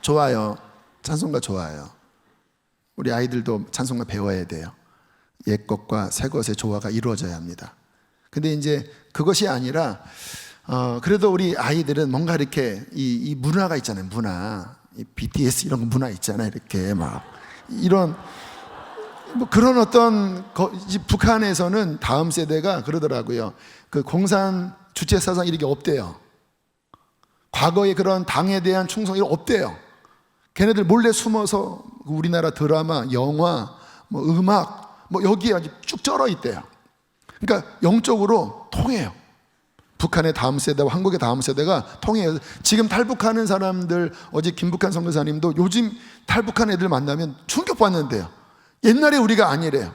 Speaker 1: 좋아요. 찬송가 좋아요. 우리 아이들도 찬송가 배워야 돼요. 옛 것과 새 것의 조화가 이루어져야 합니다. 근데 이제 그것이 아니라 그래도 우리 아이들은 뭔가 이렇게 이 문화가 있잖아요. 문화, 이 BTS 이런 문화 있잖아요. 이렇게 막 이런 뭐 그런 어떤 북한에서는 다음 세대가 그러더라고요. 그 공산 주체 사상 이런 게 없대요. 과거의 그런 당에 대한 충성 이런 없대요. 걔네들 몰래 숨어서 우리나라 드라마, 영화, 뭐 음악 뭐 여기에 아주 쭉 쩔어 있대요. 그러니까 영적으로 통해요. 북한의 다음 세대와 한국의 다음 세대가 통해요. 지금 탈북하는 사람들, 어제 김북한 선교사님도 요즘 탈북한 애들 만나면 충격받는데요. 옛날에 우리가 아니래요.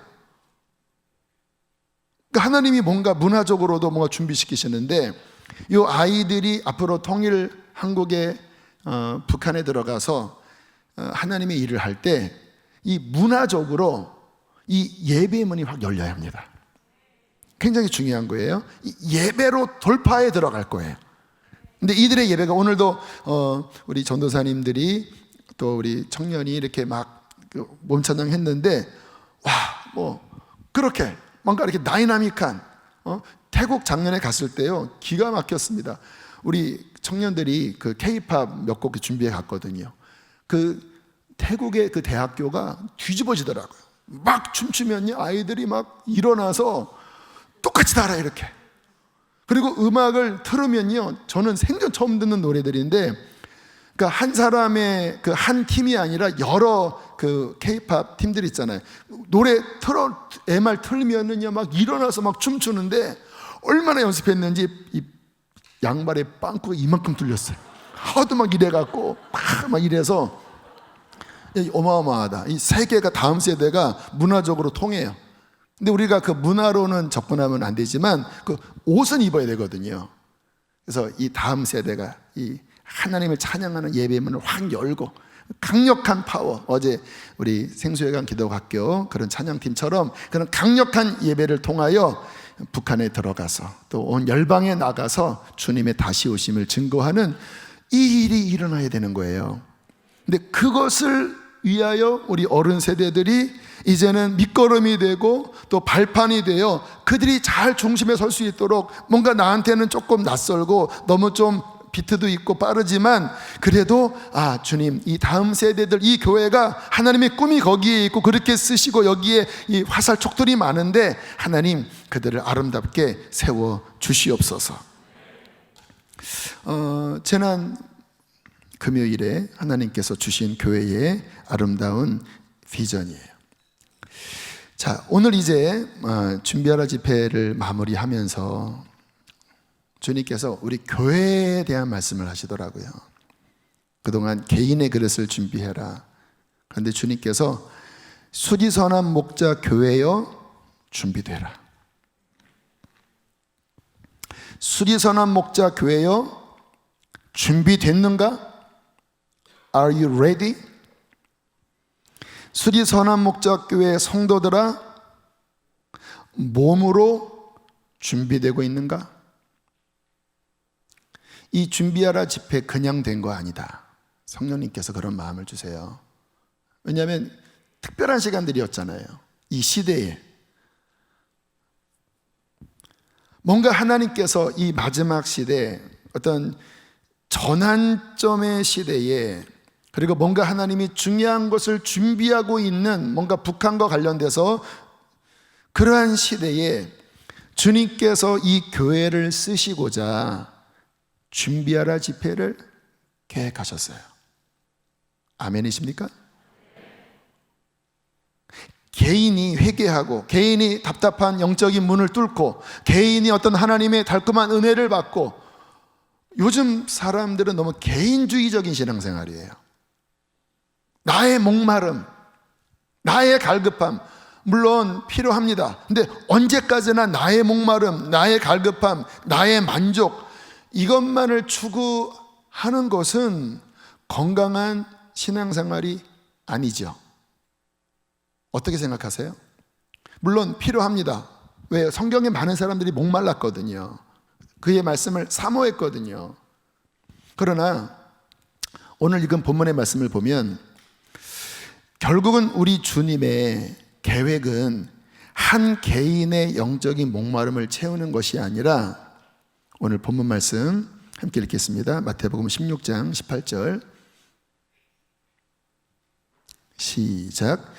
Speaker 1: 그러니까 하나님이 뭔가 문화적으로도 뭔가 준비시키시는데 이 아이들이 앞으로 통일 한국의 북한에 들어가서 하나님의 일을 할 때 이 문화적으로 이 예배의 문이 확 열려야 합니다. 굉장히 중요한 거예요. 이 예배로 돌파해 들어갈 거예요. 근데 이들의 예배가 오늘도 우리 전도사님들이 또 우리 청년이 이렇게 막 몸찬양 했는데 와, 뭐 그렇게 뭔가 이렇게 다이나믹한 태국 작년에 갔을 때요 기가 막혔습니다. 우리 청년들이 그 K-팝 몇 곡 준비해 갔거든요. 그 태국의 그 대학교가 뒤집어지더라고요. 막 춤추면요 아이들이 막 일어나서 똑같이 따라 이렇게. 그리고 음악을 틀으면요 저는 생전 처음 듣는 노래들인데 그러니까 한 사람의 그 한 팀이 아니라 여러 그 K-팝 팀들 있잖아요. 노래 MR 틀면은요 막 일어나서 막 춤추는데 얼마나 연습했는지 이 양발에 빵꾸가 이만큼 뚫렸어요. 하도 막 이래갖고 막 이래서 어마어마하다. 이 세계가 다음 세대가 문화적으로 통해요. 근데 우리가 그 문화로는 접근하면 안 되지만 그 옷은 입어야 되거든요. 그래서 이 다음 세대가 이 하나님을 찬양하는 예배의 문을 확 열고 강력한 파워, 어제 우리 생수회관 기도학교 그런 찬양팀처럼 그런 강력한 예배를 통하여 북한에 들어가서 또 온 열방에 나가서 주님의 다시 오심을 증거하는 이 일이 일어나야 되는 거예요. 근데 그것을 위하여 우리 어른 세대들이 이제는 밑거름이 되고 또 발판이 되어 그들이 잘 중심에 설 수 있도록 뭔가 나한테는 조금 낯설고 너무 좀 비트도 있고 빠르지만 그래도 주님 이 다음 세대들 이 교회가 하나님의 꿈이 거기에 있고 그렇게 쓰시고 여기에 이 화살촉들이 많은데 하나님 그들을 아름답게 세워 주시옵소서. 지난 금요일에 하나님께서 주신 교회의 아름다운 비전이에요. 자, 오늘 이제 준비하라 집회를 마무리하면서 주님께서 우리 교회에 대한 말씀을 하시더라고요. 그동안 개인의 그릇을 준비해라. 그런데 주님께서 수지선한 목자 교회여 준비되라. 수지선한 목자 교회여 준비됐는가? Are you ready? 수지선한 목자 교회 성도들아 몸으로 준비되고 있는가? 이 준비하라 집회 그냥 된 거 아니다. 성령님께서 그런 마음을 주세요. 왜냐하면 특별한 시간들이었잖아요. 이 시대에 뭔가 하나님께서 이 마지막 시대에 어떤 전환점의 시대에 그리고 뭔가 하나님이 중요한 것을 준비하고 있는 뭔가 북한과 관련돼서 그러한 시대에 주님께서 이 교회를 쓰시고자 준비하라 집회를 계획하셨어요. 아멘이십니까? 개인이 회개하고 개인이 답답한 영적인 문을 뚫고 개인이 어떤 하나님의 달콤한 은혜를 받고 요즘 사람들은 너무 개인주의적인 신앙생활이에요. 나의 목마름, 나의 갈급함 물론 필요합니다. 근데 언제까지나 나의 목마름, 나의 갈급함, 나의 만족 이것만을 추구하는 것은 건강한 신앙생활이 아니죠. 어떻게 생각하세요? 물론 필요합니다. 왜요? 성경에 많은 사람들이 목말랐거든요. 그의 말씀을 사모했거든요. 그러나 오늘 읽은 본문의 말씀을 보면 결국은 우리 주님의 계획은 한 개인의 영적인 목마름을 채우는 것이 아니라, 오늘 본문 말씀 함께 읽겠습니다. 마태복음 16장 18절 시작.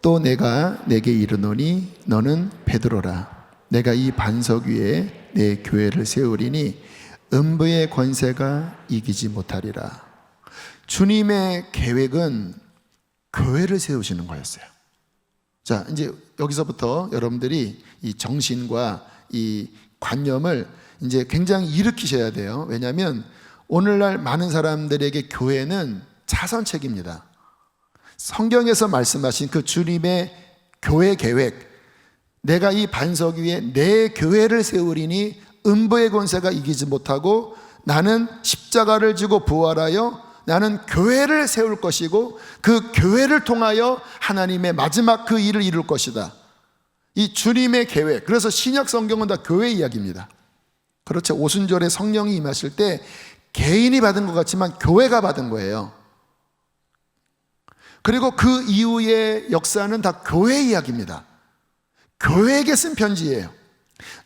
Speaker 1: 또 내가 내게 이르노니 너는 베드로라. 내가 이 반석 위에 내 교회를 세우리니 음부의 권세가 이기지 못하리라. 주님의 계획은 교회를 세우시는 거였어요. 자, 이제 여기서부터 여러분들이 이 정신과 이 관념을 이제 굉장히 일으키셔야 돼요. 왜냐하면 오늘날 많은 사람들에게 교회는 자선책입니다. 성경에서 말씀하신 그 주님의 교회 계획, 내가 이 반석 위에 내 교회를 세우리니 음부의 권세가 이기지 못하고 나는 십자가를 지고 부활하여 나는 교회를 세울 것이고 그 교회를 통하여 하나님의 마지막 그 일을 이룰 것이다. 이 주님의 계획. 그래서 신약 성경은 다 교회 이야기입니다. 그렇죠. 오순절에 성령이 임하실 때 개인이 받은 것 같지만 교회가 받은 거예요. 그리고 그 이후의 역사는 다 교회 이야기입니다. 교회에게 쓴 편지예요.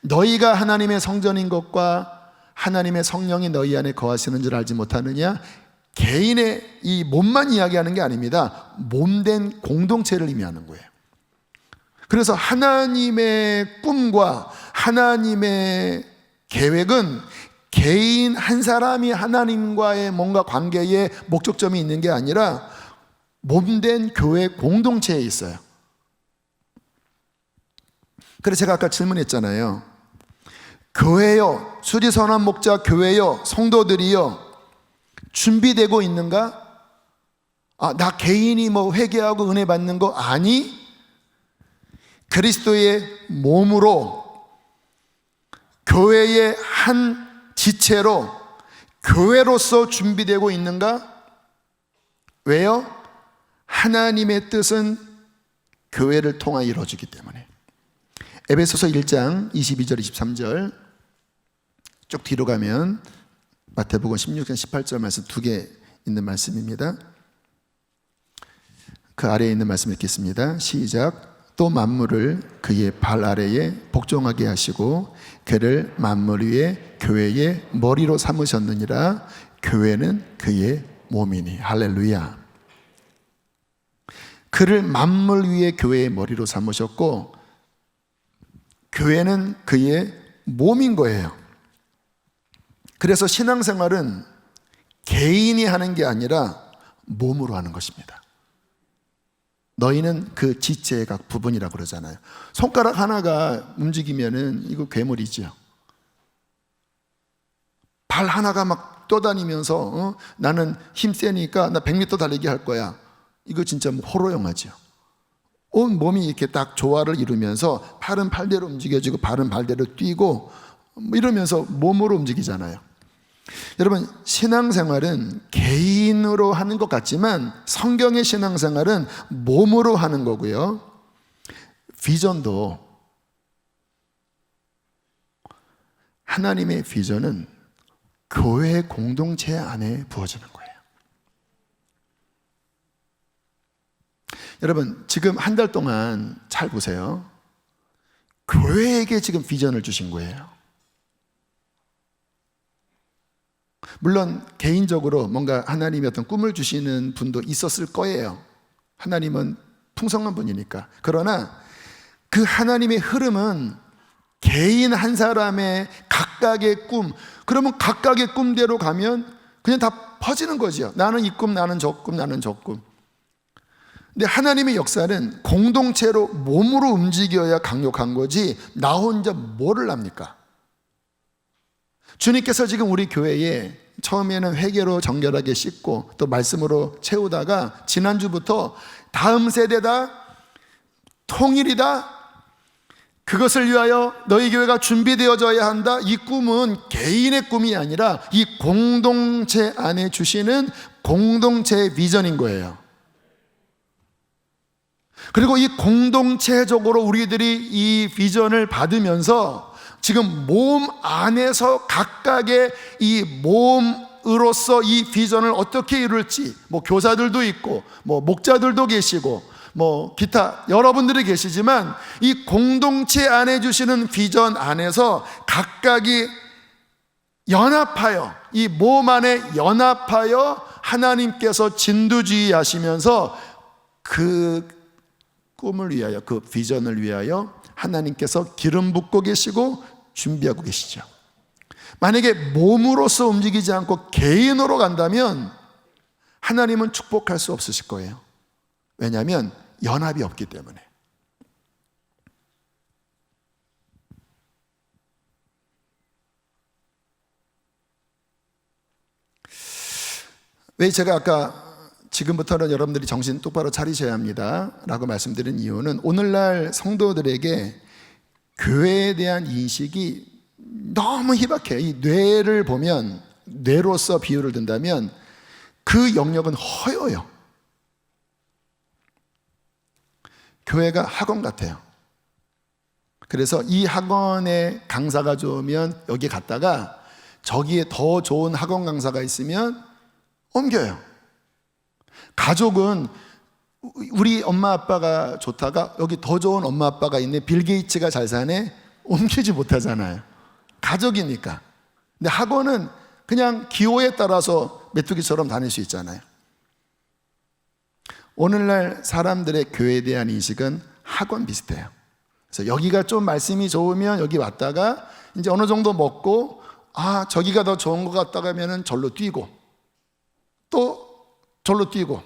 Speaker 1: 너희가 하나님의 성전인 것과 하나님의 성령이 너희 안에 거하시는 줄 알지 못하느냐? 개인의 이 몸만 이야기하는 게 아닙니다. 몸된 공동체를 의미하는 거예요. 그래서 하나님의 꿈과 하나님의 계획은 개인 한 사람이 하나님과의 뭔가 관계에 목적점이 있는 게 아니라 몸된 교회 공동체에 있어요. 그래서 제가 아까 질문했잖아요. 교회요, 수리선한 목자 교회요, 성도들이요, 준비되고 있는가? 나 개인이 뭐 회개하고 은혜 받는 거 아니? 그리스도의 몸으로 교회의 한 지체로 교회로서 준비되고 있는가? 왜요? 하나님의 뜻은 교회를 통하여 이루어지기 때문에. 에베소서 1장 22절 23절 쭉 뒤로 가면 마태복음 16장 18절 말씀 두 개 있는 말씀입니다. 그 아래에 있는 말씀 읽겠습니다. 시작. 또 만물을 그의 발 아래에 복종하게 하시고 그를 만물 위에 교회의 머리로 삼으셨느니라. 교회는 그의 몸이니. 할렐루야. 그를 만물 위에 교회의 머리로 삼으셨고 교회는 그의 몸인 거예요. 그래서 신앙생활은 개인이 하는 게 아니라 몸으로 하는 것입니다. 너희는 그 지체의 각 부분이라고 그러잖아요. 손가락 하나가 움직이면은 이거 괴물이죠. 발 하나가 막 떠다니면서 나는 힘 세니까 나 100m 달리기 할 거야. 이거 진짜 호러 영화죠. 온 몸이 이렇게 딱 조화를 이루면서 팔은 팔대로 움직여지고 발은 발대로 뛰고 이러면서 몸으로 움직이잖아요. 여러분, 신앙생활은 개인으로 하는 것 같지만 성경의 신앙생활은 몸으로 하는 거고요. 비전도, 하나님의 비전은 교회 공동체 안에 부어지는 거예요. 여러분, 지금 한 달 동안 잘 보세요. 교회에게 지금 비전을 주신 거예요. 물론 개인적으로 뭔가 하나님이 어떤 꿈을 주시는 분도 있었을 거예요. 하나님은 풍성한 분이니까. 그러나 그 하나님의 흐름은 개인 한 사람의 각각의 꿈, 그러면 각각의 꿈대로 가면 그냥 다 퍼지는 거죠. 나는 이 꿈, 나는 저 꿈, 나는 저 꿈. 근데 하나님의 역사는 공동체로 몸으로 움직여야 강력한 거지 나 혼자 뭐를 합니까? 주님께서 지금 우리 교회에 처음에는 회개로 정결하게 씻고 또 말씀으로 채우다가 지난주부터 다음 세대다, 통일이다, 그것을 위하여 너희 교회가 준비되어져야 한다. 이 꿈은 개인의 꿈이 아니라 이 공동체 안에 주시는 공동체의 비전인 거예요. 그리고 이 공동체적으로 우리들이 이 비전을 받으면서 지금 몸 안에서 각각의 이 몸으로서 이 비전을 어떻게 이룰지, 뭐 교사들도 있고 뭐 목자들도 계시고 뭐 기타 여러분들이 계시지만, 이 공동체 안에 주시는 비전 안에서 각각이 연합하여, 이 몸 안에 연합하여 하나님께서 진두지휘하시면서 그 꿈을 위하여, 그 비전을 위하여 하나님께서 기름 붓고 계시고 준비하고 계시죠. 만약에 몸으로서 움직이지 않고 개인으로 간다면 하나님은 축복할 수 없으실 거예요. 왜냐하면 연합이 없기 때문에. 왜 제가 아까 지금부터는 여러분들이 정신 똑바로 차리셔야 합니다 라고 말씀드린 이유는, 오늘날 성도들에게 교회에 대한 인식이 너무 희박해요. 이 뇌를 보면, 뇌로서 비유를 든다면 그 영역은 허여요. 교회가 학원 같아요. 그래서 이 학원에 강사가 좋으면 여기 갔다가 저기에 더 좋은 학원 강사가 있으면 옮겨요. 가족은 우리 엄마 아빠가 좋다가 여기 더 좋은 엄마 아빠가 있네, 빌 게이츠가 잘 사네, 옮기지 못하잖아요. 가족이니까. 근데 학원은 그냥 기호에 따라서 메뚜기처럼 다닐 수 있잖아요. 오늘날 사람들의 교회에 대한 인식은 학원 비슷해요. 그래서 여기가 좀 말씀이 좋으면 여기 왔다가 이제 어느 정도 먹고, 아 저기가 더 좋은 것 같다고 하면은 절로 뛰고 또 절로 뛰고.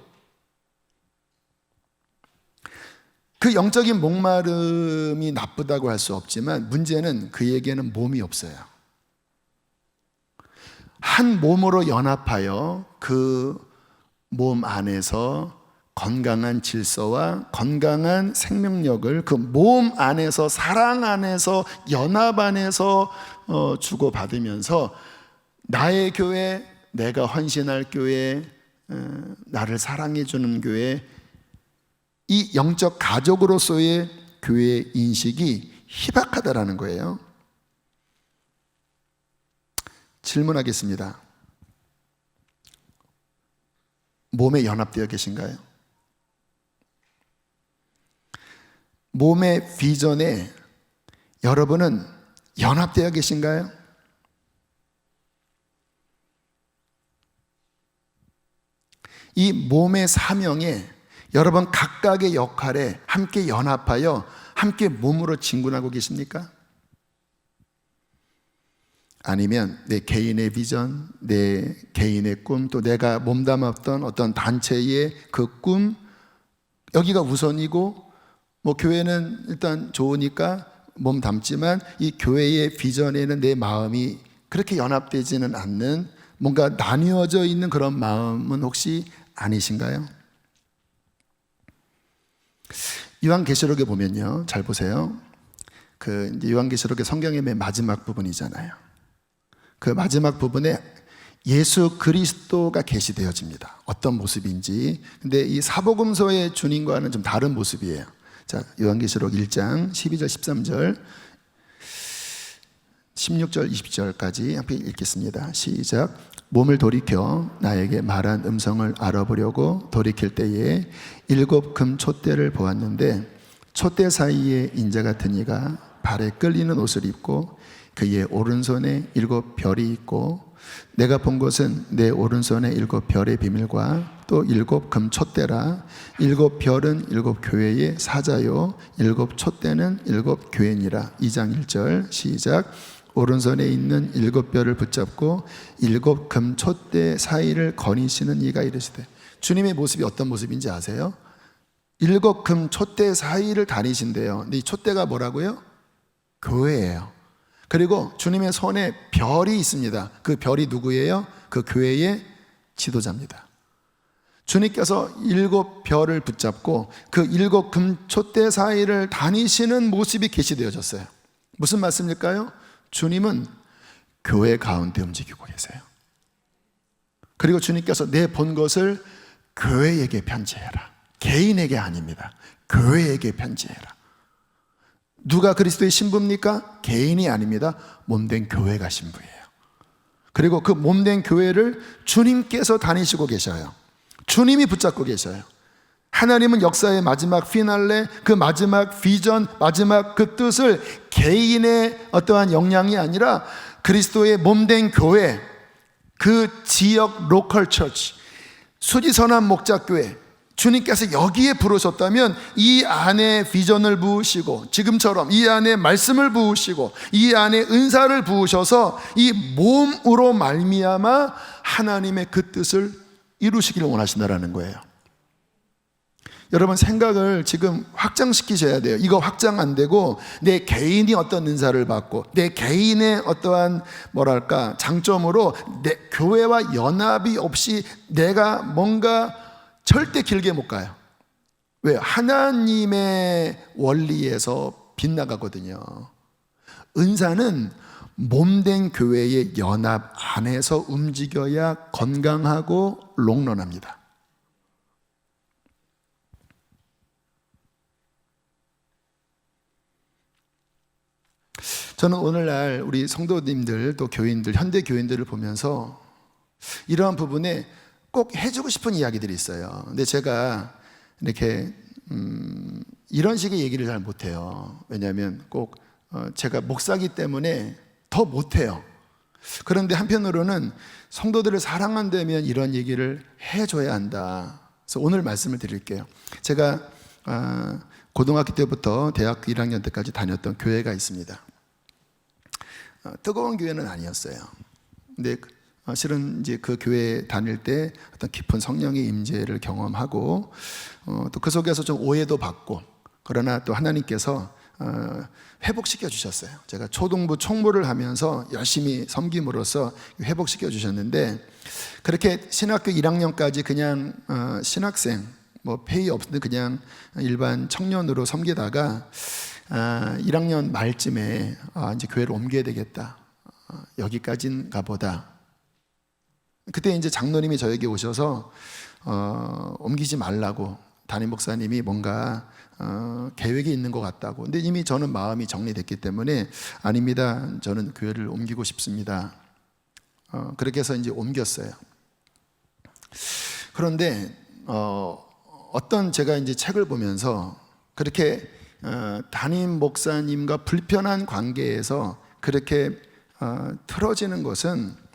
Speaker 1: 그 영적인 목마름이 나쁘다고 할 수 없지만 문제는 그에게는 몸이 없어요. 한 몸으로 연합하여 그 몸 안에서 건강한 질서와 건강한 생명력을 그 몸 안에서, 사랑 안에서, 연합 안에서 주고받으면서 나의 교회, 내가 헌신할 교회, 나를 사랑해 주는 교회, 이 영적 가족으로서의 교회의 인식이 희박하다라는 거예요. 질문하겠습니다. 몸에 연합되어 계신가요? 몸의 비전에 여러분은 연합되어 계신가요? 이 몸의 사명에 여러분 각각의 역할에 함께 연합하여 함께 몸으로 진군하고 계십니까? 아니면 내 개인의 비전, 내 개인의 꿈, 또 내가 몸담았던 어떤 단체의 그 꿈, 여기가 우선이고, 뭐 교회는 일단 좋으니까 몸 담지만 이 교회의 비전에는 내 마음이 그렇게 연합되지는 않는, 뭔가 나뉘어져 있는 그런 마음은 혹시 아니신가요? 요한계시록에 보면요, 잘 보세요. 그 요한계시록의 성경의 맨 마지막 부분이잖아요. 그 마지막 부분에 예수 그리스도가 계시되어집니다. 어떤 모습인지. 근데 이 사복음서의 주님과는 좀 다른 모습이에요. 자, 요한계시록 1장 12절 13절 16절 20절까지 함께 읽겠습니다. 시작. 몸을 돌이켜 나에게 말한 음성을 알아보려고 돌이킬 때에 7 금촛대를 보았는데, 촛대 사이에 인자 같은 이가 발에 끌리는 옷을 입고 그의 오른손에 7 별이 있고, 내가 본 것은 내 오른손에 7 별의 비밀과 또 7 금촛대라. 7 별은 7 교회의 사자요 7 촛대는 7 교회니라. 2장 1절 시작. 오른손에 있는 7 별을 붙잡고 7 금촛대 사이를 거니시는 이가 이르시되. 주님의 모습이 어떤 모습인지 아세요? 7 금촛대 사이를 다니신대요. 근데 이 촛대가 뭐라고요? 교회예요. 그리고 주님의 손에 별이 있습니다. 그 별이 누구예요? 그 교회의 지도자입니다. 주님께서 7 별을 붙잡고 그 7 금촛대 사이를 다니시는 모습이 계시되어졌어요. 무슨 말씀일까요? 주님은 교회 가운데 움직이고 계세요. 그리고 주님께서 내 본 것을 교회에게 편지해라. 개인에게 아닙니다. 교회에게 편지해라. 누가 그리스도의 신부입니까? 개인이 아닙니다. 몸된 교회가 신부예요. 그리고 그 몸된 교회를 주님께서 다니시고 계셔요. 주님이 붙잡고 계셔요. 하나님은 역사의 마지막 피날레, 그 마지막 비전, 마지막 그 뜻을 개인의 어떠한 역량이 아니라 그리스도의 몸된 교회, 그 지역 로컬 처치, 수지선한 목자교회, 주님께서 여기에 부르셨다면 이 안에 비전을 부으시고 지금처럼 이 안에 말씀을 부으시고 이 안에 은사를 부으셔서 이 몸으로 말미암아 하나님의 그 뜻을 이루시기를 원하신다라는 거예요. 여러분, 생각을 지금 확장시키셔야 돼요. 이거 확장 안 되고 내 개인이 어떤 은사를 받고 내 개인의 어떠한 장점으로 내 교회와 연합이 없이 내가 뭔가 절대 길게 못 가요. 왜요? 하나님의 원리에서 빗나가거든요. 은사는 몸된 교회의 연합 안에서 움직여야 건강하고 롱런합니다. 저는 오늘날 우리 성도님들 또 교인들, 현대 교인들을 보면서 이러한 부분에 꼭 해주고 싶은 이야기들이 있어요. 근데 제가 이렇게 이런 식의 얘기를 잘 못해요. 왜냐하면 꼭 제가 목사기 때문에 더 못해요. 그런데 한편으로는 성도들을 사랑한다면 이런 얘기를 해줘야 한다. 그래서 오늘 말씀을 드릴게요. 제가 고등학교 때부터 대학교 1학년 때까지 다녔던 교회가 있습니다. 뜨거운 교회는 아니었어요. 근데 실은 이제 그 교회 다닐 때 어떤 깊은 성령의 임재를 경험하고 또 그 속에서 좀 오해도 받고, 그러나 또 하나님께서 회복시켜 주셨어요. 제가 초등부 총무를 하면서 열심히 섬김으로써 회복시켜 주셨는데, 그렇게 신학교 1학년까지 그냥 신학생, 페이 없는 그냥 일반 청년으로 섬기다가 1학년 말쯤에 이제 교회를 옮겨야 되겠다, 여기까지인가 보다. 그때 이제 장로님이 저에게 오셔서 옮기지 말라고, 담임 목사님이 뭔가 계획이 있는 것 같다고. 근데 이미 저는 마음이 정리됐기 때문에 아닙니다, 저는 교회를 옮기고 싶습니다. 그렇게 해서 이제 옮겼어요. 그런데 어떤 제가 이제 책을 보면서 그렇게 담임 목사님과 불편한 관계에서 그렇게 틀어지는 것은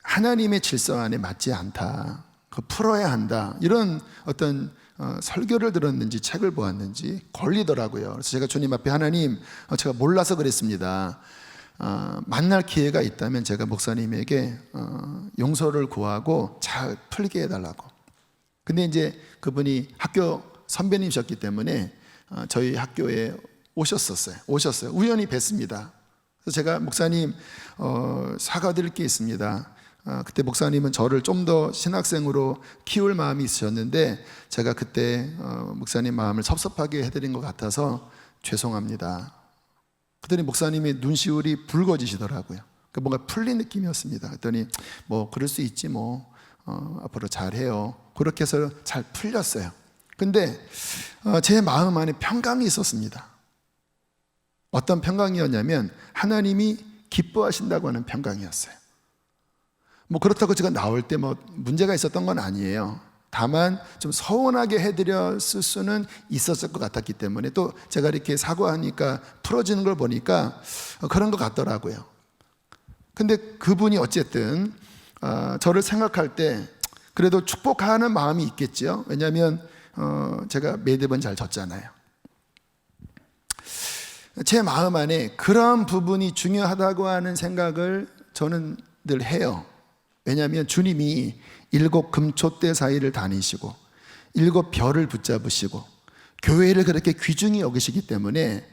Speaker 1: 하나님의 질서 안에 맞지 않다, 풀어야 한다, 이런 어떤 설교를 들었는지 책을 보았는지 걸리더라고요. 그래서 제가 주님 앞에, 하나님, 제가 몰라서 그랬습니다. 만날 기회가 있다면 제가 목사님에게 용서를 구하고 잘 풀게 해달라고. 근데 이제 그분이 학교 선배님이셨기 때문에 저희 학교에 오셨어요. 우연히 뵀습니다. 그래서 제가, 목사님, 사과드릴 게 있습니다. 그때 목사님은 저를 좀 더 신학생으로 키울 마음이 있으셨는데 제가 그때 목사님 마음을 섭섭하게 해드린 것 같아서 죄송합니다. 그랬더니 목사님이 눈시울이 붉어지시더라고요. 뭔가 풀린 느낌이었습니다. 그랬더니 그럴 수 있지, 앞으로 잘해요. 그렇게 해서 잘 풀렸어요. 근데 제 마음 안에 평강이 있었습니다. 어떤 평강이었냐면 하나님이 기뻐하신다고 하는 평강이었어요. 그렇다고 제가 나올 때 문제가 있었던 건 아니에요. 다만 좀 서운하게 해드렸을 수는 있었을 것 같았기 때문에, 또 제가 이렇게 사과하니까 풀어지는 걸 보니까 그런 것 같더라고요. 근데 그분이 어쨌든 저를 생각할 때 그래도 축복하는 마음이 있겠죠. 왜냐하면 제가 매듭은 잘 졌잖아요. 제 마음 안에 그런 부분이 중요하다고 하는 생각을 저는 늘 해요. 왜냐하면 주님이 7 금초대 사이를 다니시고 7 별을 붙잡으시고 교회를 그렇게 귀중히 여기시기 때문에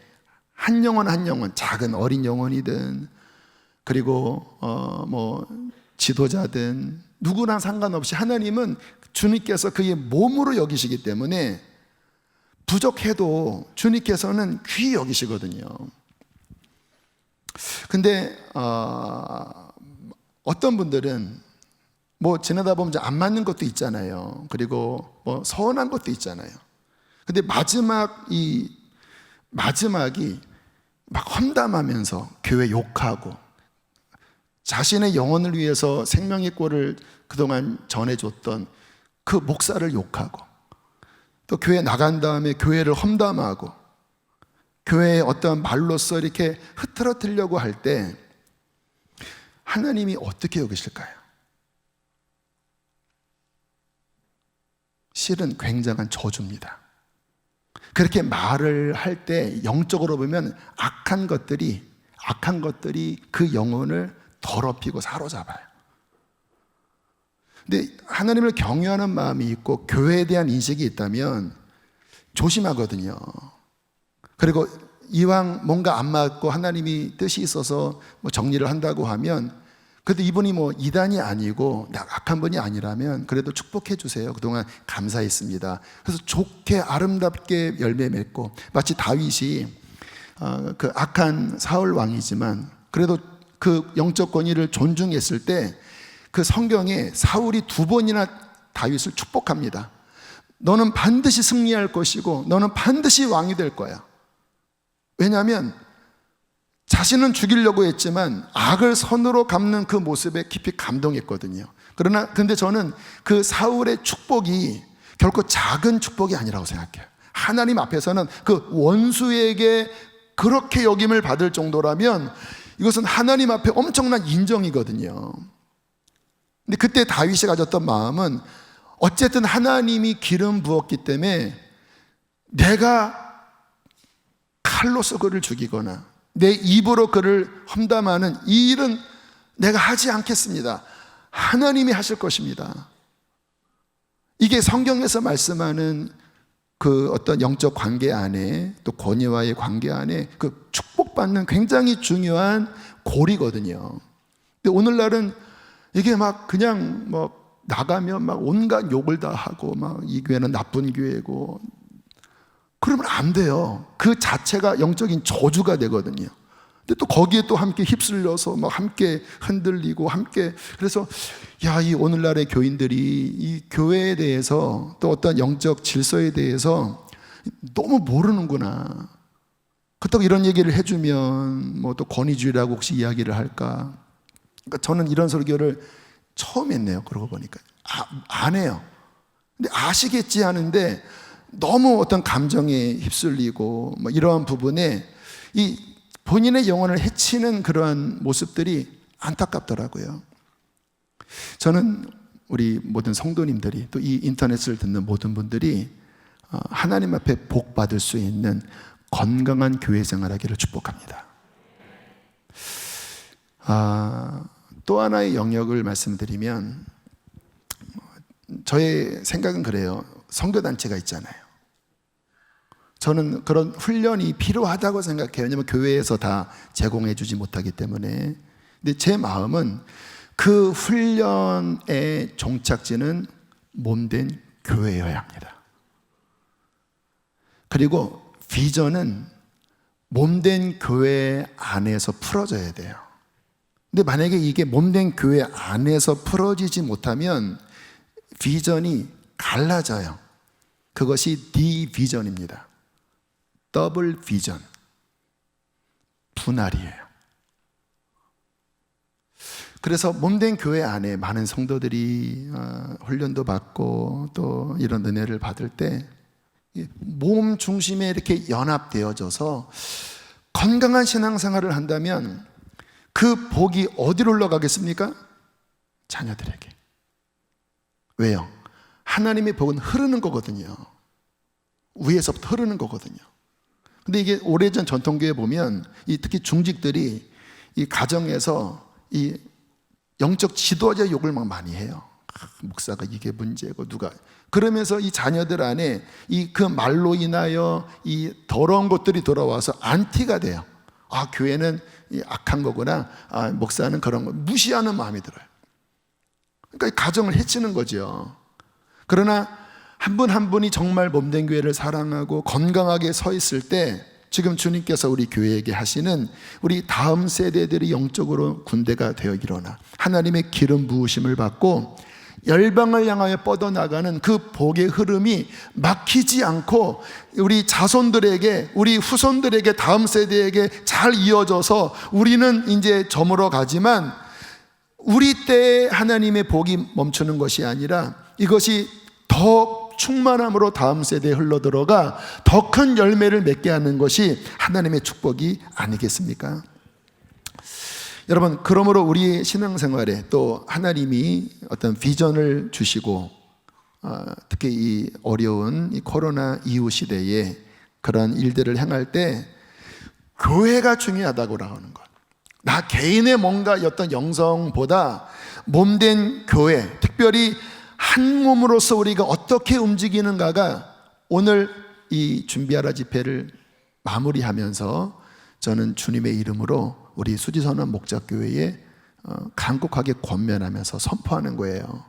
Speaker 1: 한 영혼 한 영혼, 작은 어린 영혼이든 그리고 지도자든 누구랑 상관없이 하나님은 주님께서 그의 몸으로 여기시기 때문에 부족해도 주님께서는 귀히 여기시거든요. 근데 어떤 분들은 뭐 지나다 보면 안 맞는 것도 있잖아요. 그리고 뭐 서운한 것도 있잖아요. 근데 마지막이 막 험담하면서 교회 욕하고 자신의 영혼을 위해서 생명의 꼴을 그동안 전해줬던 그 목사를 욕하고 또 교회 나간 다음에 교회를 험담하고 교회의 어떤 말로써 이렇게 흐트러뜨리려고 할 때 하나님이 어떻게 여기실까요? 실은 굉장한 저주입니다. 그렇게 말을 할 때 영적으로 보면 악한 것들이 그 영혼을 더럽히고 사로잡아요. 근데 하나님을 경외하는 마음이 있고 교회에 대한 인식이 있다면 조심하거든요. 그리고 이왕 뭔가 안 맞고 하나님이 뜻이 있어서 뭐 정리를 한다고 하면 그래도 이분이 뭐 이단이 아니고 악한 분이 아니라면 그래도 축복해 주세요. 그동안 감사했습니다. 그래서 좋게 아름답게 열매 맺고 마치 다윗이 그 악한 사울 왕이지만 그래도 그 영적 권위를 존중했을 때 그 성경에 사울이 2번이나 다윗을 축복합니다. 너는 반드시 승리할 것이고 너는 반드시 왕이 될 거야. 왜냐하면 자신은 죽이려고 했지만 악을 선으로 갚는 그 모습에 깊이 감동했거든요. 그런데 저는 그 사울의 축복이 결코 작은 축복이 아니라고 생각해요. 하나님 앞에서는 그 원수에게 그렇게 여김을 받을 정도라면 이것은 하나님 앞에 엄청난 인정이거든요. 근데 그때 다윗이 가졌던 마음은 어쨌든 하나님이 기름 부었기 때문에 내가 칼로서 그를 죽이거나 내 입으로 그를 험담하는 이 일은 내가 하지 않겠습니다. 하나님이 하실 것입니다. 이게 성경에서 말씀하는 그 어떤 영적 관계 안에 또 권위와의 관계 안에 그 축복받는 굉장히 중요한 고리거든요. 근데 오늘날은 이게 막 그냥 뭐 나가면 막 온갖 욕을 다 하고 막 이 교회는 나쁜 교회고 그러면 안 돼요. 그 자체가 영적인 저주가 되거든요. 근데 또 거기에 또 함께 휩쓸려서 막 함께 흔들리고 함께 그래서 야, 이 오늘날의 교인들이 이 교회에 대해서 또 어떤 영적 질서에 대해서 너무 모르는구나. 그렇다고 이런 얘기를 해주면 뭐 또 권위주의라고 혹시 이야기를 할까. 그러니까 저는 이런 설교를 처음 했네요. 그러고 보니까 안 해요. 근데 아시겠지 하는데 너무 어떤 감정에 휩쓸리고 뭐 이러한 부분에 이 본인의 영혼을 해치는 그러한 모습들이 안타깝더라고요. 저는 우리 모든 성도님들이 또 이 인터넷을 듣는 모든 분들이 하나님 앞에 복 받을 수 있는 건강한 교회 생활하기를 축복합니다. 또 하나의 영역을 말씀드리면 저의 생각은 그래요. 선교단체가 있잖아요. 저는 그런 훈련이 필요하다고 생각해요. 왜냐하면 교회에서 다 제공해 주지 못하기 때문에. 근데 제 마음은 그 훈련의 종착지는 몸된 교회여야 합니다. 그리고 비전은 몸된 교회 안에서 풀어져야 돼요. 근데 만약에 이게 몸된 교회 안에서 풀어지지 못하면 비전이 갈라져요. 그것이 디비전입니다. 더블 비전, 분할이에요. 그래서 몸된 교회 안에 많은 성도들이 훈련도 받고 또 이런 은혜를 받을 때 몸 중심에 이렇게 연합되어져서 건강한 신앙생활을 한다면 그 복이 어디로 올라가겠습니까? 자녀들에게. 왜요? 하나님의 복은 흐르는 거거든요. 위에서부터 흐르는 거거든요. 근데 이게 오래전 전통교회 보면 특히 중직들이 이 가정에서 이 영적 지도자 욕을 막 많이 해요. 목사가 이게 문제고 누가 그러면서 이 자녀들 안에 이 그 말로 인하여 이 더러운 것들이 돌아와서 안티가 돼요. 교회는 악한 거구나. 목사는 그런 거 무시하는 마음이 들어요. 그러니까 이 가정을 해치는 거죠. 그러나 한 분 한 분이 정말 몸된 교회를 사랑하고 건강하게 서 있을 때 지금 주님께서 우리 교회에게 하시는 우리 다음 세대들이 영적으로 군대가 되어 일어나 하나님의 기름 부으심을 받고 열방을 향하여 뻗어나가는 그 복의 흐름이 막히지 않고 우리 자손들에게, 우리 후손들에게, 다음 세대에게 잘 이어져서 우리는 이제 저물어 가지만 우리 때에 하나님의 복이 멈추는 것이 아니라 이것이 더 충만함으로 다음 세대에 흘러들어가 더 큰 열매를 맺게 하는 것이 하나님의 축복이 아니겠습니까? 여러분, 그러므로 우리의 신앙생활에 또 하나님이 어떤 비전을 주시고 특히 이 어려운 이 코로나 이후 시대에 그런 일들을 행할 때 교회가 중요하다고 하는 것, 나 개인의 뭔가 어떤 영성보다 몸된 교회, 특별히 한 몸으로서 우리가 어떻게 움직이는가가 오늘 이 준비하라 집회를 마무리하면서 저는 주님의 이름으로 우리 수지선언 목자교회에 간곡하게 권면하면서 선포하는 거예요.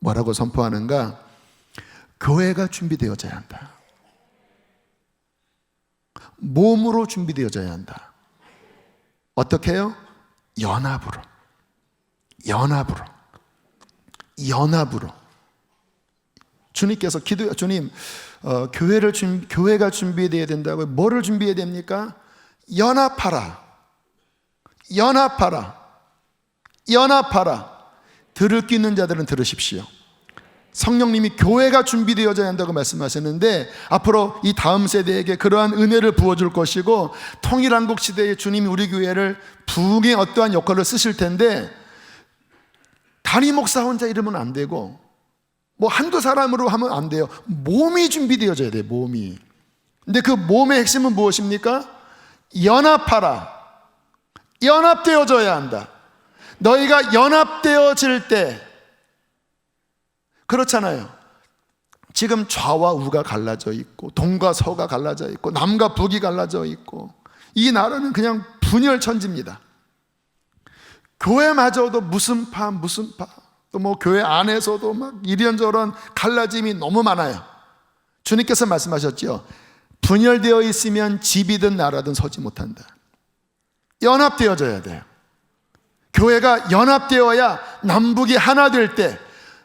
Speaker 1: 뭐라고 선포하는가? 교회가 준비되어져야 한다. 몸으로 준비되어져야 한다. 어떻게 해요? 연합으로. 주님께서 기도해요. 주님, 교회가 준비되어야 된다고요. 뭐를 준비해야 됩니까? 연합하라. 들을 끼 있는 자들은 들으십시오. 성령님이 교회가 준비되어져야 한다고 말씀하셨는데 앞으로 이 다음 세대에게 그러한 은혜를 부어줄 것이고 통일한국 시대에 주님이 우리 교회를 부흥의 어떠한 역할을 쓰실 텐데 담임 목사 혼자 이러면 안 되고 뭐 한두 사람으로 하면 안 돼요. 몸이 준비되어져야 돼요. 몸이. 근데 그 몸의 핵심은 무엇입니까? 연합되어져야 한다. 너희가 연합되어질 때, 그렇잖아요. 지금 좌와 우가 갈라져 있고 동과 서가 갈라져 있고 남과 북이 갈라져 있고 이 나라는 그냥 분열천지입니다. 교회마저도 무슨 파 또 뭐 교회 안에서도 막 이런저런 갈라짐이 너무 많아요. 주님께서 말씀하셨죠. 분열되어 있으면 집이든 나라든 서지 못한다. 연합되어져야 돼요. 교회가 연합되어야 남북이 하나 될 때,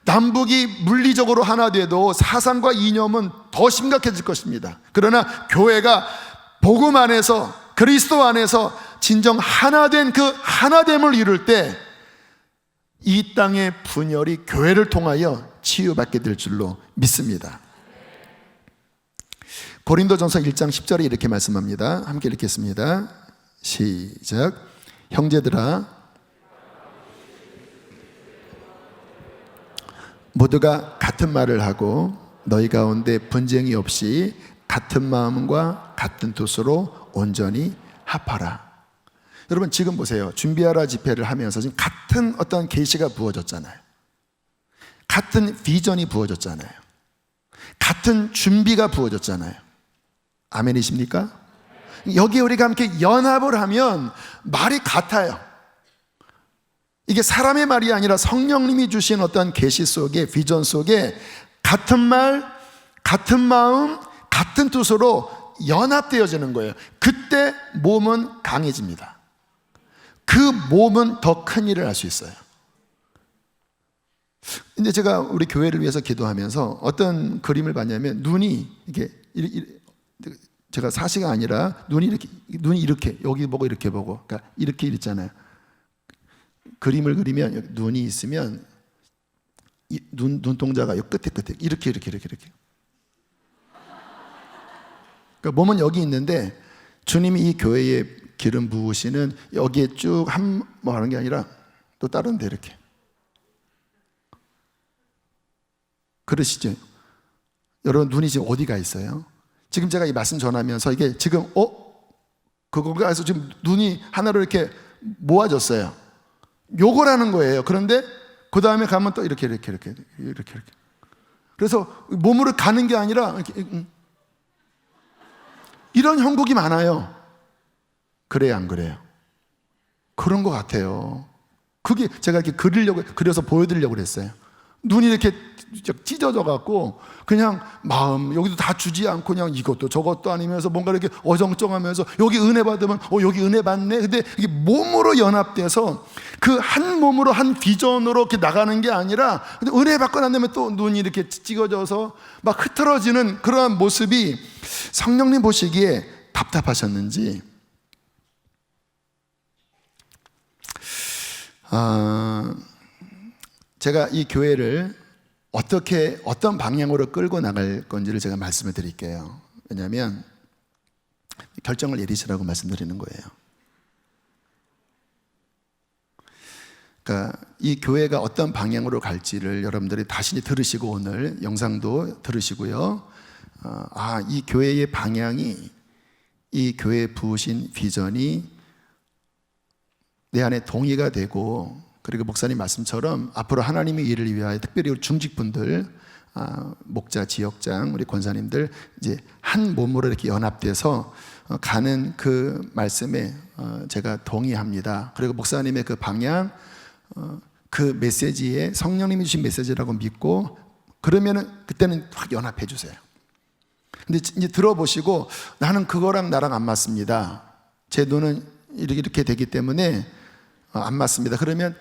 Speaker 1: 남북이 물리적으로 하나 돼도 사상과 이념은 더 심각해질 것입니다. 그러나 교회가 복음 안에서, 그리스도 안에서 진정 하나된 그 하나됨을 이룰 때 이 땅의 분열이 교회를 통하여 치유받게 될 줄로 믿습니다. 고린도전서 1장 10절에 이렇게 말씀합니다. 함께 읽겠습니다. 시작. 형제들아, 모두가 같은 말을 하고 너희 가운데 분쟁이 없이 같은 마음과 같은 뜻으로 온전히 합하라. 여러분 지금 보세요. 준비하라 집회를 하면서 지금 같은 어떤 계시가 부어졌잖아요. 같은 비전이 부어졌잖아요. 같은 준비가 부어졌잖아요. 아멘이십니까? 여기에 우리가 함께 연합을 하면 말이 같아요. 이게 사람의 말이 아니라 성령님이 주신 어떤 계시 속에, 비전 속에 같은 말, 같은 마음, 같은 뜻으로 연합되어지는 거예요. 그때 몸은 강해집니다. 그 몸은 더 큰 일을 할 수 있어요. 근데 제가 우리 교회를 위해서 기도하면서 어떤 그림을 봤냐면 눈이 이렇게 제가 사시가 아니라 눈이 이렇게 여기 보고 이렇게 보고, 그러니까 이렇게 있잖아요. 그림을 그리면 눈이 있으면 눈동자가 끝에 이렇게. 그러니까 몸은 여기 있는데 주님이 이 교회에 기름 부으시는 여기에 쭉 뭐 하는 게 아니라 또 다른 데 이렇게. 그러시죠? 여러분 눈이 지금 어디가 있어요? 지금 제가 이 말씀 전하면서 이게 지금 그거가 해서 지금 눈이 하나로 이렇게 모아졌어요. 요거라는 거예요. 그런데 그 다음에 가면 또 이렇게. 그래서 몸으로 가는 게 아니라 이렇게 이런 형국이 많아요. 그래요, 안 그래요? 그런 것 같아요. 그게 제가 이렇게 그려서 보여드리려고 그랬어요. 눈이 이렇게 찢어져 갖고 그냥 마음 여기도 다 주지 않고 그냥 이것도 저것도 아니면서 뭔가 이렇게 어정쩡하면서 여기 은혜 받으면 여기 은혜 받네. 근데 이게 몸으로 연합돼서 그 한 몸으로 한 비전으로 이렇게 나가는 게 아니라 근데 은혜 받고 난 다음에 또 눈이 이렇게 찢어져서 막 흐트러지는 그러한 모습이 성령님 보시기에 답답하셨는지 제가 이 교회를 어떤 방향으로 끌고 나갈 건지를 제가 말씀을 드릴게요. 왜냐하면 결정을 내리시라고 말씀드리는 거예요. 그러니까 이 교회가 어떤 방향으로 갈지를 여러분들이 다시 들으시고 오늘 영상도 들으시고요. 이 교회의 방향이 이 교회에 부으신 비전이 내 안에 동의가 되고 그리고 목사님 말씀처럼 앞으로 하나님의 일을 위하여 특별히 우리 중직분들, 목자, 지역장, 우리 권사님들 이제 한 몸으로 이렇게 연합돼서 가는 그 말씀에 제가 동의합니다. 그리고 목사님의 그 방향, 그 메시지에 성령님이 주신 메시지라고 믿고 그러면은 그때는 확 연합해 주세요. 근데 이제 들어보시고 나는 그거랑 나랑 안 맞습니다. 제 눈은 이렇게 되기 때문에 안 맞습니다. 그러면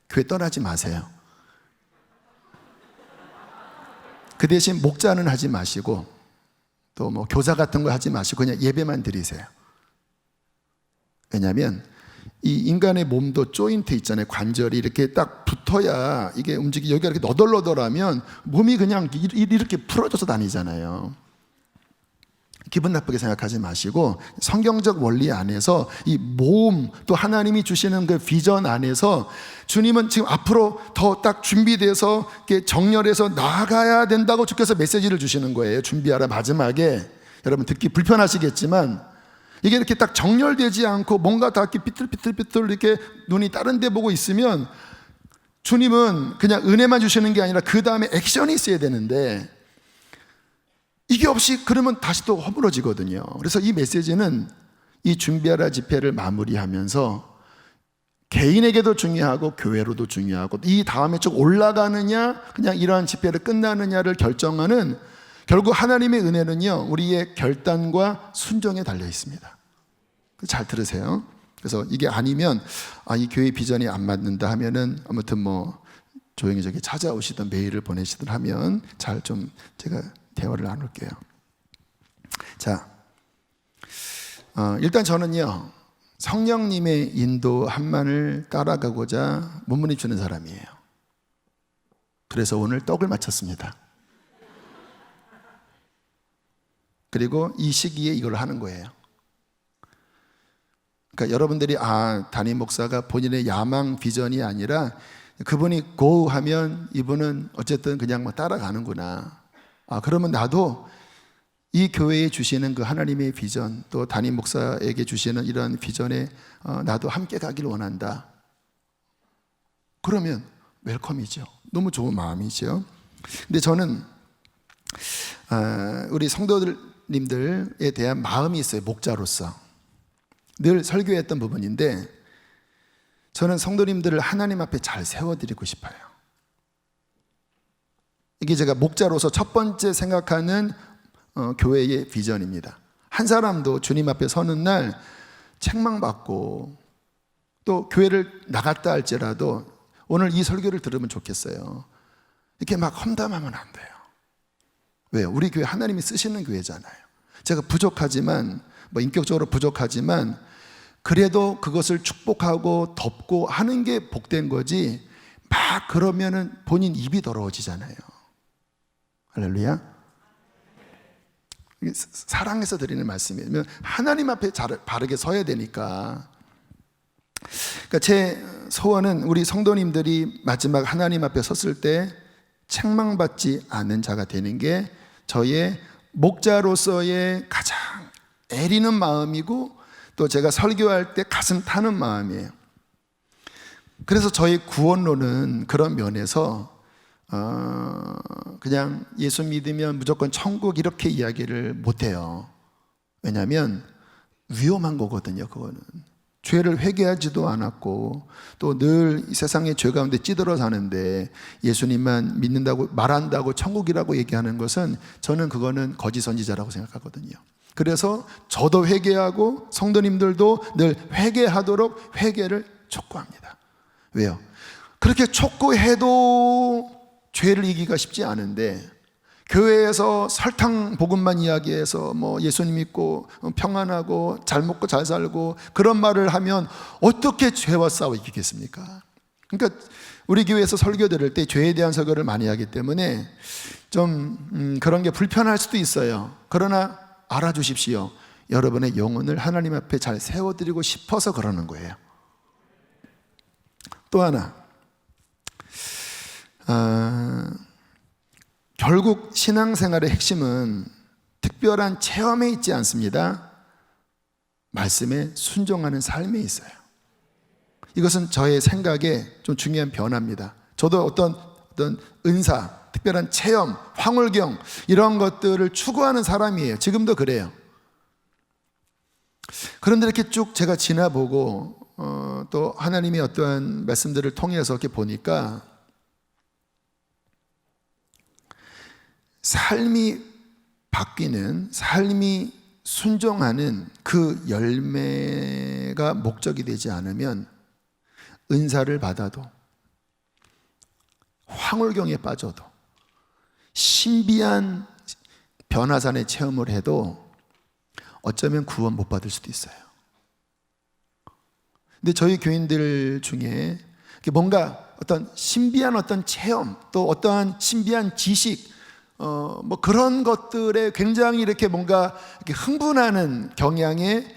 Speaker 1: 교회 떠나지 마세요. 그 대신 목자는 하지 마시고 또 뭐 교사 같은 거 하지 마시고 그냥 예배만 드리세요. 왜냐하면 이 인간의 몸도 조인트 있잖아요. 관절이 이렇게 딱 붙어야 이게 움직이 여기가 이렇게 너덜너덜하면 몸이 그냥 이렇게 풀어져서 다니잖아요. 기분 나쁘게 생각하지 마시고 성경적 원리 안에서 이 모험 또 하나님이 주시는 그 비전 안에서 주님은 지금 앞으로 더 딱 준비돼서 정렬해서 나아가야 된다고 주께서 메시지를 주시는 거예요. 준비하라. 마지막에 여러분 듣기 불편하시겠지만 이게 이렇게 딱 정렬되지 않고 뭔가 다 이렇게 삐뚤삐뚤삐뚤 이렇게 눈이 다른 데 보고 있으면 주님은 그냥 은혜만 주시는 게 아니라 그 다음에 액션이 있어야 되는데 이게 없이 그러면 다시 또 허물어지거든요. 그래서 이 메시지는 이 준비하라 집회를 마무리하면서 개인에게도 중요하고 교회로도 중요하고 이 다음에 쭉 올라가느냐 그냥 이러한 집회를 끝나느냐를 결정하는 결국 하나님의 은혜는요 우리의 결단과 순종에 달려 있습니다. 잘 들으세요. 그래서 이게 아니면 이 교회 비전이 안 맞는다 하면은 아무튼 뭐 조용히 저기 찾아오시든 메일을 보내시든 하면 잘 좀 제가 대화를 나눌게요. 자, 일단 저는요 성령님의 인도함만을 따라가고자 몸부림치는 사람이에요. 그래서 오늘 떡을 마쳤습니다. 그리고 이 시기에 이걸 하는 거예요. 그러니까 여러분들이 담임 목사가 본인의 야망 비전이 아니라 그분이 go 하면 이분은 어쨌든 그냥 뭐 따라가는구나. 그러면 나도 이 교회에 주시는 그 하나님의 비전 또 담임 목사에게 주시는 이런 비전에 나도 함께 가길 원한다. 그러면 웰컴이죠. 너무 좋은 마음이죠. 근데 저는 우리 성도님들에 대한 마음이 있어요. 목자로서 늘 설교했던 부분인데 저는 성도님들을 하나님 앞에 잘 세워드리고 싶어요. 이게 제가 목자로서 첫 번째 생각하는 교회의 비전입니다. 한 사람도 주님 앞에 서는 날 책망받고 또 교회를 나갔다 할지라도 오늘 이 설교를 들으면 좋겠어요. 이렇게 막 험담하면 안 돼요. 왜요? 우리 교회 하나님이 쓰시는 교회잖아요. 제가 부족하지만 인격적으로 부족하지만 그래도 그것을 축복하고 덮고 하는 게 복된 거지 막 그러면은 본인 입이 더러워지잖아요. 할렐루야. 사랑해서 드리는 말씀이면 하나님 앞에 바르게 서야 되니까. 그러니까 제 소원은 우리 성도님들이 마지막 하나님 앞에 섰을 때 책망받지 않는 자가 되는 게 저의 목자로서의 가장 애리는 마음이고 또 제가 설교할 때 가슴 타는 마음이에요. 그래서 저희 구원론은 그런 면에서 그냥 예수 믿으면 무조건 천국 이렇게 이야기를 못해요. 왜냐하면 위험한 거거든요. 그거는 죄를 회개하지도 않았고 또 늘 이 세상의 죄 가운데 찌들어 사는데 예수님만 믿는다고 말한다고 천국이라고 얘기하는 것은 저는 그거는 거짓 선지자라고 생각하거든요. 그래서 저도 회개하고 성도님들도 늘 회개하도록 회개를 촉구합니다. 왜요? 그렇게 촉구해도 죄를 이기기가 쉽지 않은데 교회에서 설탕 복음만 이야기해서 뭐 예수님 믿고 평안하고 잘 먹고 잘 살고 그런 말을 하면 어떻게 죄와 싸워 이기겠습니까? 그러니까 우리 교회에서 설교 들을 때 죄에 대한 설교를 많이 하기 때문에 좀 그런 게 불편할 수도 있어요. 그러나 알아주십시오. 여러분의 영혼을 하나님 앞에 잘 세워드리고 싶어서 그러는 거예요. 또 하나, 결국 신앙생활의 핵심은 특별한 체험에 있지 않습니다. 말씀에 순종하는 삶에 있어요. 이것은 저의 생각에 좀 중요한 변화입니다. 저도 어떤 은사, 특별한 체험, 황홀경 이런 것들을 추구하는 사람이에요. 지금도 그래요. 그런데 이렇게 쭉 제가 지나보고 또 하나님의 어떠한 말씀들을 통해서 이렇게 보니까 삶이 바뀌는, 삶이 순종하는 그 열매가 목적이 되지 않으면 은사를 받아도 황홀경에 빠져도 신비한 변화산의 체험을 해도 어쩌면 구원 못 받을 수도 있어요. 근데 저희 교인들 중에 뭔가 어떤 신비한 어떤 체험 또 어떠한 신비한 지식 뭐 그런 것들에 굉장히 이렇게 뭔가 이렇게 흥분하는 경향의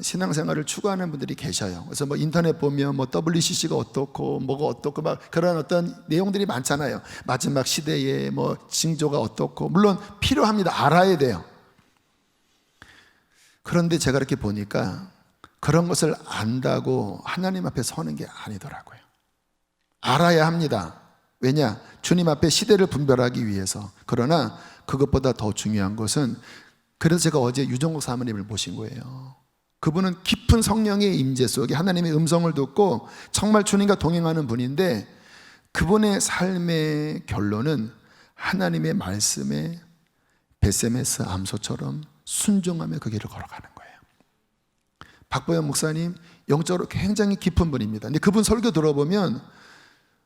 Speaker 1: 신앙생활을 추구하는 분들이 계셔요. 그래서 뭐 인터넷 보면 뭐 WCC가 어떻고 뭐가 어떻고 막 그런 어떤 내용들이 많잖아요. 마지막 시대에 뭐 징조가 어떻고 물론 필요합니다. 알아야 돼요. 그런데 제가 이렇게 보니까 그런 것을 안다고 하나님 앞에 서는 게 아니더라고요. 알아야 합니다. 왜냐? 주님 앞에 시대를 분별하기 위해서. 그러나 그것보다 더 중요한 것은 그래서 제가 어제 유정국 사모님을 모신 거예요. 그분은 깊은 성령의 임재 속에 하나님의 음성을 듣고 정말 주님과 동행하는 분인데 그분의 삶의 결론은 하나님의 말씀에 베세메스 암소처럼 순종하며 그 길을 걸어가는 거예요. 박보영 목사님 영적으로 굉장히 깊은 분입니다. 근데 그분 설교 들어보면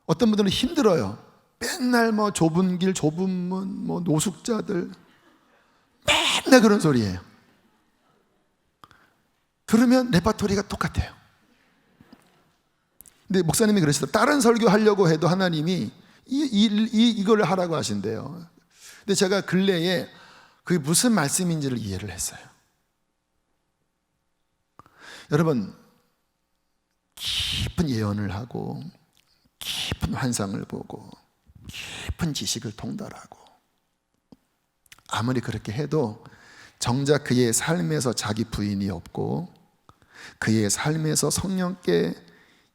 Speaker 1: 어떤 분들은 힘들어요. 맨날 뭐 좁은 길, 좁은 문, 뭐 노숙자들 맨날 그런 소리예요. 들으면 레파토리가 똑같아요. 근데 목사님이 그러시더라고요. 다른 설교 하려고 해도 하나님이 이걸 하라고 하신대요. 근데 제가 근래에 그게 무슨 말씀인지를 이해를 했어요. 여러분, 깊은 예언을 하고 깊은 환상을 보고 깊은 지식을 통달하고 아무리 그렇게 해도 정작 그의 삶에서 자기 부인이 없고 그의 삶에서 성령께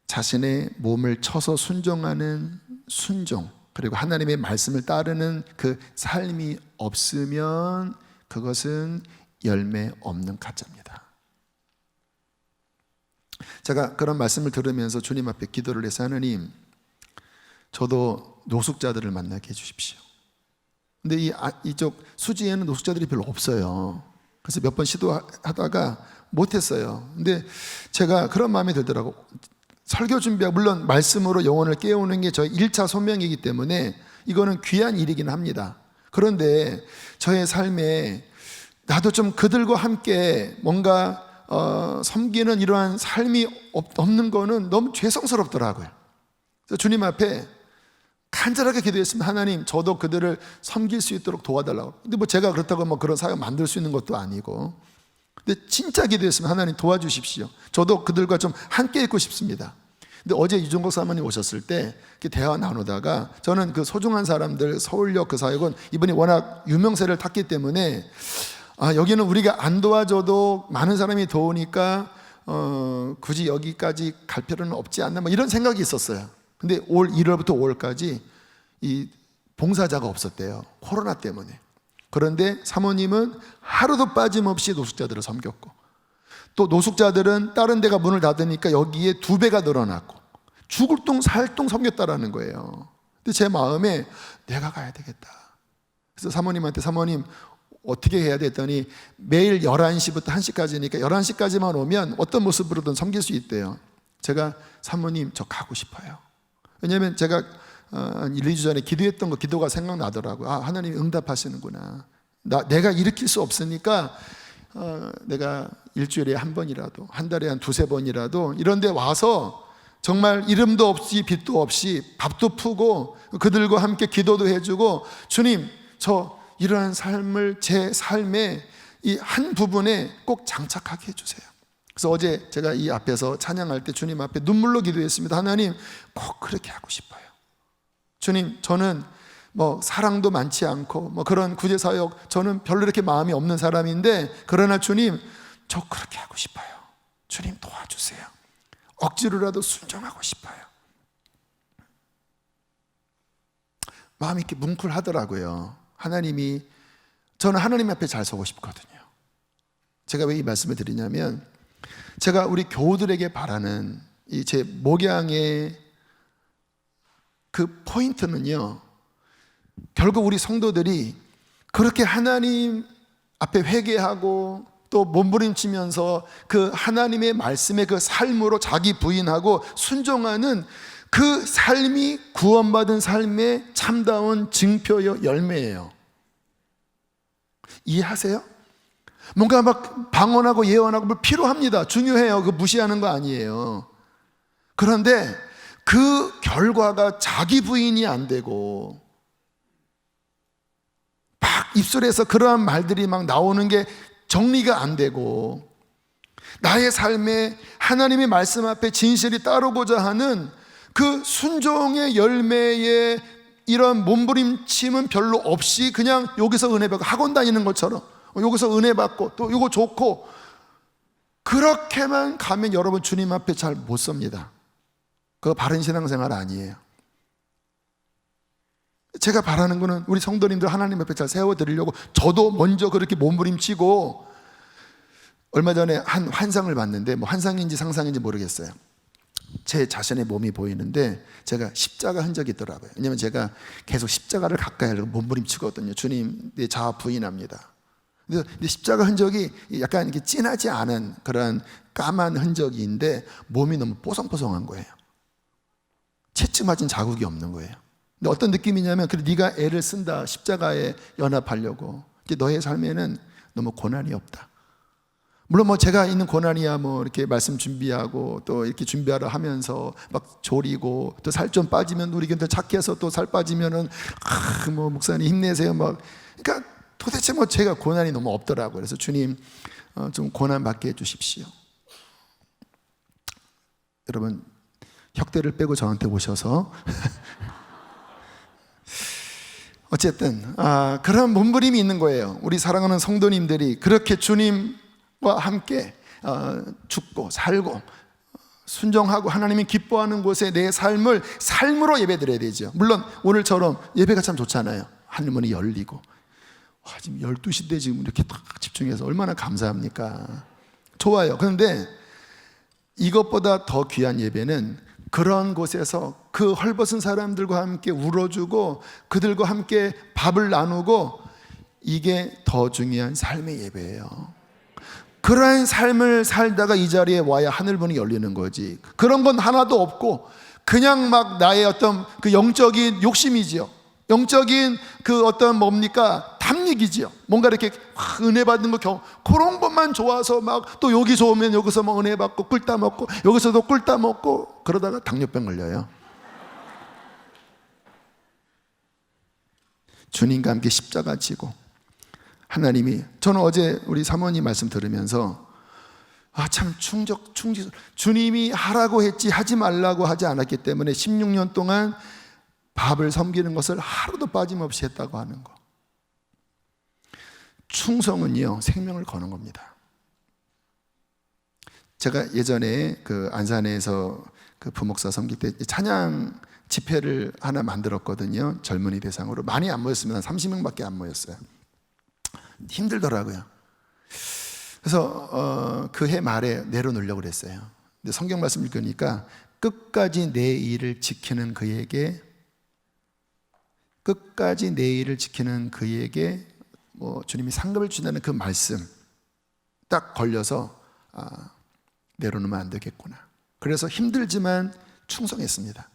Speaker 1: 자신의 몸을 쳐서 순종하는 순종 그리고 하나님의 말씀을 따르는 그 삶이 없으면 그것은 열매 없는 가짜입니다. 제가 그런 말씀을 들으면서 주님 앞에 기도를 해서 하나님 저도 노숙자들을 만나게 해주십시오. 근데 이쪽 수지에는 노숙자들이 별로 없어요. 그래서 몇 번 시도하다가 못했어요. 근데 제가 그런 마음이 들더라고. 설교 준비하고 물론 말씀으로 영혼을 깨우는 게 저의 1차 소명이기 때문에 이거는 귀한 일이긴 합니다. 그런데 저의 삶에 나도 좀 그들과 함께 뭔가 섬기는 이러한 삶이 없는 거는 너무 죄송스럽더라고요. 그래서 주님 앞에 간절하게 기도했습니다. 하나님, 저도 그들을 섬길 수 있도록 도와달라고. 근데 뭐 제가 그렇다고 뭐 그런 사역 만들 수 있는 것도 아니고. 근데 진짜 기도했습니다. 하나님 도와주십시오. 저도 그들과 좀 함께 있고 싶습니다. 근데 어제 유종국 사모님 오셨을 때 이렇게 대화 나누다가 저는 그 소중한 사람들 서울역 그 사역은 이분이 워낙 유명세를 탔기 때문에 여기는 우리가 안 도와줘도 많은 사람이 도우니까 굳이 여기까지 갈 필요는 없지 않나 뭐 이런 생각이 있었어요. 근데 올 1월부터 5월까지 이 봉사자가 없었대요. 코로나 때문에. 그런데 사모님은 하루도 빠짐없이 노숙자들을 섬겼고 또 노숙자들은 다른 데가 문을 닫으니까 여기에 2배가 늘어났고 죽을 똥 살 똥 섬겼다라는 거예요. 근데 제 마음에 내가 가야 되겠다. 그래서 사모님한테 사모님 어떻게 해야 돼 했더니 매일 11시부터 1시까지니까 11시까지만 오면 어떤 모습으로든 섬길 수 있대요. 제가 사모님 저 가고 싶어요. 왜냐하면 제가 1, 2주 전에 기도했던 거 기도가 생각나더라고요. 아, 하나님이 응답하시는구나. 내가 일으킬 수 없으니까 내가 일주일에 한 번이라도, 한 달에 한 2-3번이라도 이런 데 와서 정말 이름도 없이 빛도 없이 밥도 푸고 그들과 함께 기도도 해주고 주님 저 이러한 삶을 제 삶의 이 한 부분에 꼭 장착하게 해주세요. 그래서 어제 제가 이 앞에서 찬양할 때 주님 앞에 눈물로 기도했습니다. 하나님 꼭 그렇게 하고 싶어요. 주님 저는 뭐 사랑도 많지 않고 뭐 그런 구제사역 저는 별로 이렇게 마음이 없는 사람인데 그러나 주님 저 그렇게 하고 싶어요. 주님 도와주세요. 억지로라도 순종하고 싶어요. 마음이 이렇게 뭉클하더라고요. 하나님이 저는 하나님 앞에 잘 서고 싶거든요. 제가 왜 이 말씀을 드리냐면 제가 우리 교우들에게 바라는 이 제 목양의 그 포인트는요, 결국 우리 성도들이 그렇게 하나님 앞에 회개하고 또 몸부림치면서 그 하나님의 말씀의 그 삶으로 자기 부인하고 순종하는 그 삶이 구원받은 삶의 참다운 증표요 열매예요. 이해하세요? 뭔가 막 방언하고 예언하고 뭐 필요합니다. 중요해요. 그거 무시하는 거 아니에요. 그런데 그 결과가 자기 부인이 안 되고 막 입술에서 그러한 말들이 막 나오는 게 정리가 안 되고 나의 삶에 하나님의 말씀 앞에 진실이 따르고자 하는 그 순종의 열매에 이런 몸부림침은 별로 없이 그냥 여기서 은혜 받고 학원 다니는 것처럼 여기서 은혜 받고 또 이거 좋고 그렇게만 가면 여러분 주님 앞에 잘 못 섭니다. 그거 바른 신앙생활 아니에요. 제가 바라는 거는 우리 성도님들 하나님 앞에 잘 세워드리려고 저도 먼저 그렇게 몸부림치고 얼마 전에 한 환상을 봤는데 뭐 환상인지 상상인지 모르겠어요. 제 자신의 몸이 보이는데 제가 십자가 흔적이 있더라고요. 왜냐하면 제가 계속 십자가를 가까이 하려고 몸부림치거든요. 주님 내 자아 부인합니다. 근데 십자가 흔적이 약간 이렇게 진하지 않은 그런 까만 흔적인데 몸이 너무 뽀송뽀송한 거예요. 채찍 맞은 자국이 없는 거예요. 근데 어떤 느낌이냐면 그래 네가 애를 쓴다 십자가에 연합하려고 너의 삶에는 너무 고난이 없다. 물론 뭐 제가 있는 고난이야 뭐 이렇게 말씀 준비하고 또 이렇게 준비하러 하면서 막 졸이고 또 살 좀 빠지면 우리 견들 착해서 또 살 빠지면은 뭐 목사님 힘내세요 막 그러니까 도대체 뭐 제가 고난이 너무 없더라고요. 그래서 주님 좀 고난 받게 해주십시오. 여러분 혁대를 빼고 저한테 오셔서 어쨌든 그런 몸부림이 있는 거예요. 우리 사랑하는 성도님들이 그렇게 주님과 함께 죽고 살고 순종하고 하나님이 기뻐하는 곳에 내 삶을 삶으로 예배드려야 되죠. 물론 오늘처럼 예배가 참 좋잖아요. 하늘문이 열리고 와, 지금 12시인데 지금 이렇게 딱 집중해서 얼마나 감사합니까? 좋아요. 그런데 이것보다 더 귀한 예배는 그런 곳에서 그 헐벗은 사람들과 함께 울어주고 그들과 함께 밥을 나누고 이게 더 중요한 삶의 예배예요. 그러한 삶을 살다가 이 자리에 와야 하늘문이 열리는 거지. 그런 건 하나도 없고 그냥 막 나의 어떤 그 영적인 욕심이지요. 영적인 그 어떤 뭡니까? 탐닉이지요. 뭔가 이렇게 은혜 받는 거 그런 것만 좋아서 막 또 여기 좋으면 여기서 뭐 은혜 받고 꿀 따먹고 여기서도 꿀 따먹고 그러다가 당뇨병 걸려요. 주님과 함께 십자가 지고 하나님이 저는 어제 우리 사모님 말씀 들으면서 참 주님이 하라고 했지 하지 말라고 하지 않았기 때문에 16년 동안 밥을 섬기는 것을 하루도 빠짐없이 했다고 하는 거. 충성은요 생명을 거는 겁니다. 제가 예전에 그 안산에서 그 부목사 섬길 때 찬양 집회를 하나 만들었거든요. 젊은이 대상으로 많이 안 모였습니다. 30명밖에 안 모였어요. 힘들더라고요. 그래서 그 해 말에 내려놓으려고 그랬어요. 근데 성경 말씀 읽으니까 끝까지 내 일을 지키는 그에게 뭐 주님이 상급을 주다는 그 말씀 딱 걸려서 내려놓으면 안 되겠구나. 그래서 힘들지만 충성했습니다.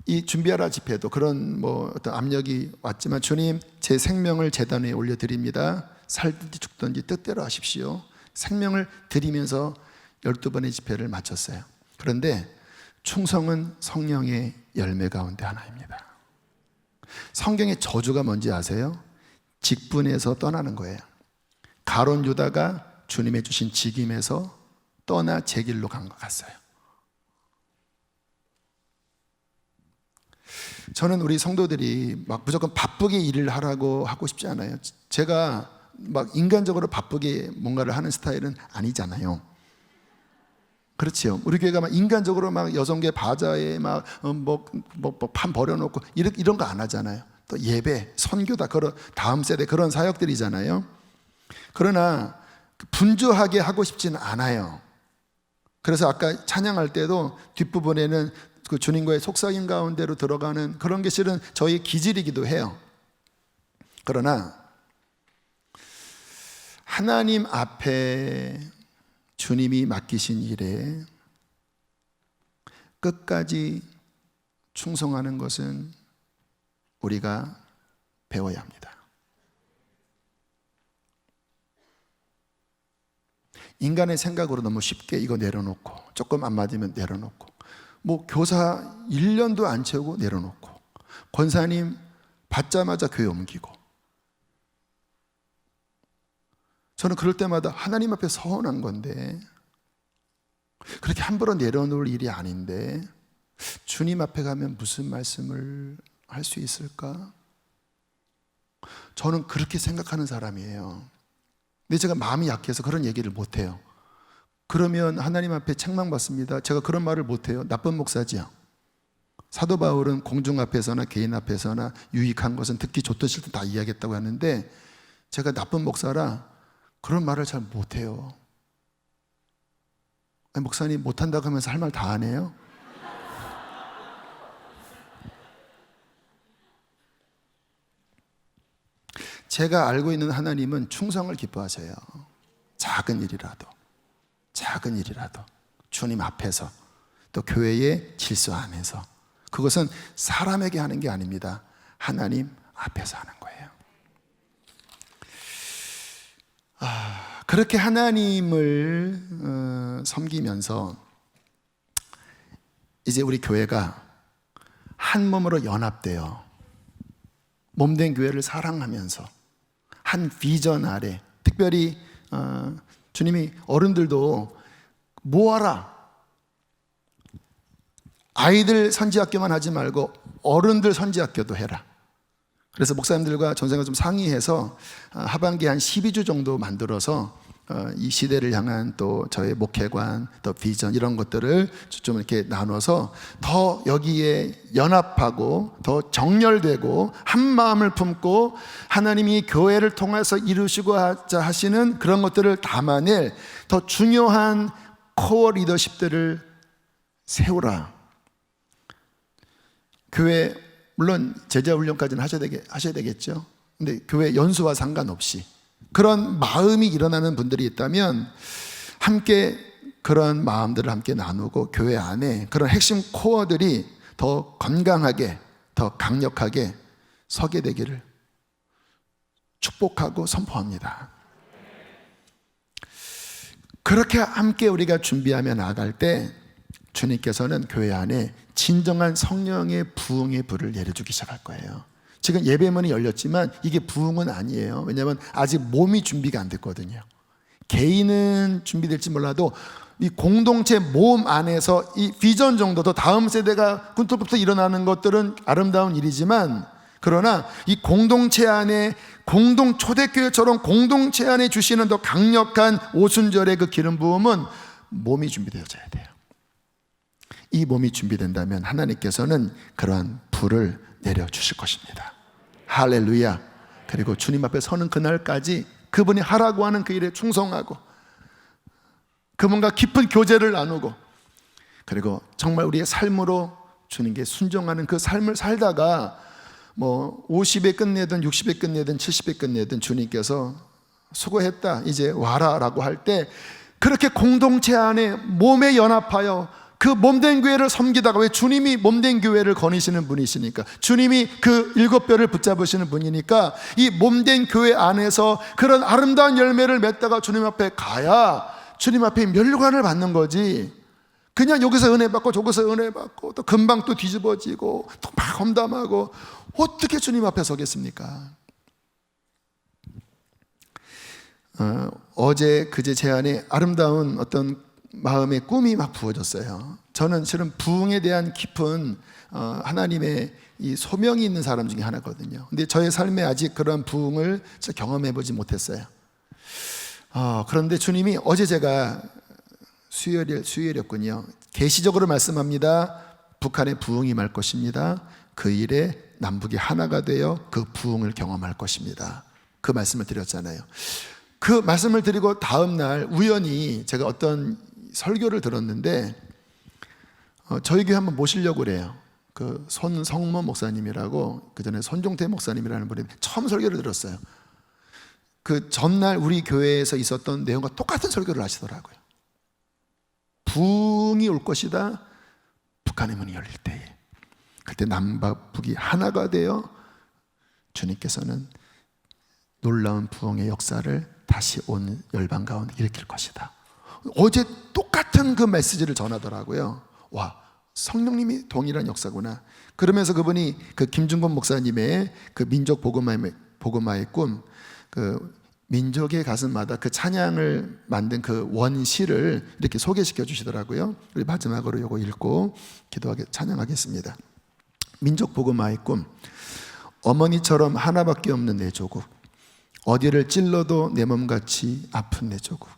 Speaker 1: 이 준비하라 집회도 그런 뭐 어떤 압력이 왔지만, 주님, 제 생명을 제단에 올려드립니다. 살든지 죽든지 뜻대로 하십시오. 생명을 드리면서 12번의 집회를 마쳤어요. 그런데 충성은 성령의 열매 가운데 하나입니다. 성경의 저주가 뭔지 아세요? 직분에서 떠나는 거예요. 가룟 유다가 주님의 주신 직임에서 떠나 제 길로 간 것 같아요. 저는 우리 성도들이 막 무조건 바쁘게 일을 하라고 하고 싶지 않아요. 제가 막 인간적으로 바쁘게 뭔가를 하는 스타일은 아니잖아요. 그렇지요. 우리 교회가 막 인간적으로 막 여성계 바자에 막 판 버려놓고 이런 거 안 하잖아요. 또 예배, 선교다, 그런 다음 세대 그런 사역들이잖아요. 그러나 분주하게 하고 싶지는 않아요. 그래서 아까 찬양할 때도 뒷부분에는 그 주님과의 속삭임 가운데로 들어가는 그런 게 실은 저희의 기질이기도 해요. 그러나 하나님 앞에 주님이 맡기신 일에 끝까지 충성하는 것은 우리가 배워야 합니다. 인간의 생각으로 너무 쉽게 이거 내려놓고, 조금 안 맞으면 내려놓고, 뭐 교사 1년도 안 채우고 내려놓고, 권사님 받자마자 교회 옮기고. 저는 그럴 때마다 하나님 앞에 서운한 건데, 그렇게 함부로 내려놓을 일이 아닌데 주님 앞에 가면 무슨 말씀을 할 수 있을까? 저는 그렇게 생각하는 사람이에요. 근데 제가 마음이 약해서 그런 얘기를 못해요. 그러면 하나님 앞에 책망받습니다. 제가 그런 말을 못해요. 나쁜 목사지요. 사도 바울은 공중 앞에서나 개인 앞에서나 유익한 것은 듣기 좋든 싫든 다 이야기했다고 하는데, 제가 나쁜 목사라 그런 말을 잘 못해요. 아니, 목사님 못한다고 하면서 할 말 다 하네요. 제가 알고 있는 하나님은 충성을 기뻐하세요. 작은 일이라도 주님 앞에서, 또 교회의 질서 안에서. 그것은 사람에게 하는 게 아닙니다. 하나님 앞에서 하는 거예요. 그렇게 하나님을 섬기면서 이제 우리 교회가 한 몸으로 연합되어 몸된 교회를 사랑하면서 한 비전 아래, 특별히 주님이 어른들도 모아라, 아이들 선지학교만 하지 말고 어른들 선지학교도 해라. 그래서 목사님들과 전생과 좀 상의해서 하반기에 한 12주 정도 만들어서 이 시대를 향한 또 저의 목회관, 또 비전, 이런 것들을 좀 이렇게 나눠서 더 여기에 연합하고 더 정렬되고 한 마음을 품고 하나님이 교회를 통해서 이루시고자 하시는 그런 것들을 담아낼 더 중요한 코어 리더십들을 세우라. 교회 물론 제자 훈련까지는 하셔야 되겠죠. 근데 교회 연수와 상관없이 그런 마음이 일어나는 분들이 있다면 함께 그런 마음들을 함께 나누고 교회 안에 그런 핵심 코어들이 더 건강하게, 더 강력하게 서게 되기를 축복하고 선포합니다. 그렇게 함께 우리가 준비하며 나아갈 때 주님께서는 교회 안에 진정한 성령의 부흥의 불을 내려주기 시작할 거예요. 지금 예배문이 열렸지만 이게 부흥은 아니에요. 왜냐하면 아직 몸이 준비가 안 됐거든요. 개인은 준비될지 몰라도 이 공동체 몸 안에서 이 비전 정도도 다음 세대가 꿈틀꿈틀 일어나는 것들은 아름다운 일이지만, 그러나 이 공동체 안에 공동 초대교회처럼 공동체 안에 주시는 더 강력한 오순절의 그 기름 부음은 몸이 준비되어져야 돼요. 이 몸이 준비된다면 하나님께서는 그러한 불을 내려주실 것입니다. 할렐루야. 그리고 주님 앞에 서는 그날까지 그분이 하라고 하는 그 일에 충성하고 그분과 깊은 교제를 나누고 그리고 정말 우리의 삶으로 주님께 순종하는 그 삶을 살다가 뭐 50에 끝내든 60에 끝내든 70에 끝내든 주님께서 수고했다 이제 와라 라고 할 때 그렇게 공동체 안에 몸에 연합하여 그 몸된 교회를 섬기다가, 왜 주님이 몸된 교회를 거니시는 분이시니까, 주님이 그 7뼈를 붙잡으시는 분이니까 이 몸된 교회 안에서 그런 아름다운 열매를 맺다가 주님 앞에 가야 주님 앞에 멸관을 받는 거지. 그냥 여기서 은혜 받고 저기서 은혜 받고 또 금방 또 뒤집어지고 또 막 험담하고 어떻게 주님 앞에 서겠습니까? 어제 그제 제 안에 아름다운 어떤 마음의 꿈이 막 부어졌어요. 저는 실은 부흥에 대한 깊은 하나님의 이 소명이 있는 사람 중에 하나거든요. 근데 저의 삶에 아직 그런 부흥을 경험해 보지 못했어요. 그런데 주님이 어제 제가 수요일이었군요. 계시적으로 말씀합니다. 북한에 부흥이 임할 것입니다. 그 일에 남북이 하나가 되어 그 부흥을 경험할 것입니다. 그 말씀을 드렸잖아요. 그 말씀을 드리고 다음 날 우연히 제가 어떤 설교를 들었는데 저희 교회 한번 모시려고 그래요. 그 손성모 목사님이라고, 그 전에 손종태 목사님이라는 분이 처음 설교를 들었어요. 그 전날 우리 교회에서 있었던 내용과 똑같은 설교를 하시더라고요. 부흥이 올 것이다. 북한의 문이 열릴 때에 그때 남북이 하나가 되어 주님께서는 놀라운 부흥의 역사를 다시 온 열방 가운데 일으킬 것이다. 어제 똑같은 그 메시지를 전하더라고요. 와, 성령님이 동일한 역사구나. 그러면서 그분이 그 김중건 목사님의 그 민족 복음화의 꿈, 그 민족의 가슴마다 그 찬양을 만든 그 원시를 이렇게 소개시켜 주시더라고요. 우리 마지막으로 이거 읽고 찬양하겠습니다. 민족 복음화의 꿈. 어머니처럼 하나밖에 없는 내 조국, 어디를 찔러도 내 몸같이 아픈 내 조국.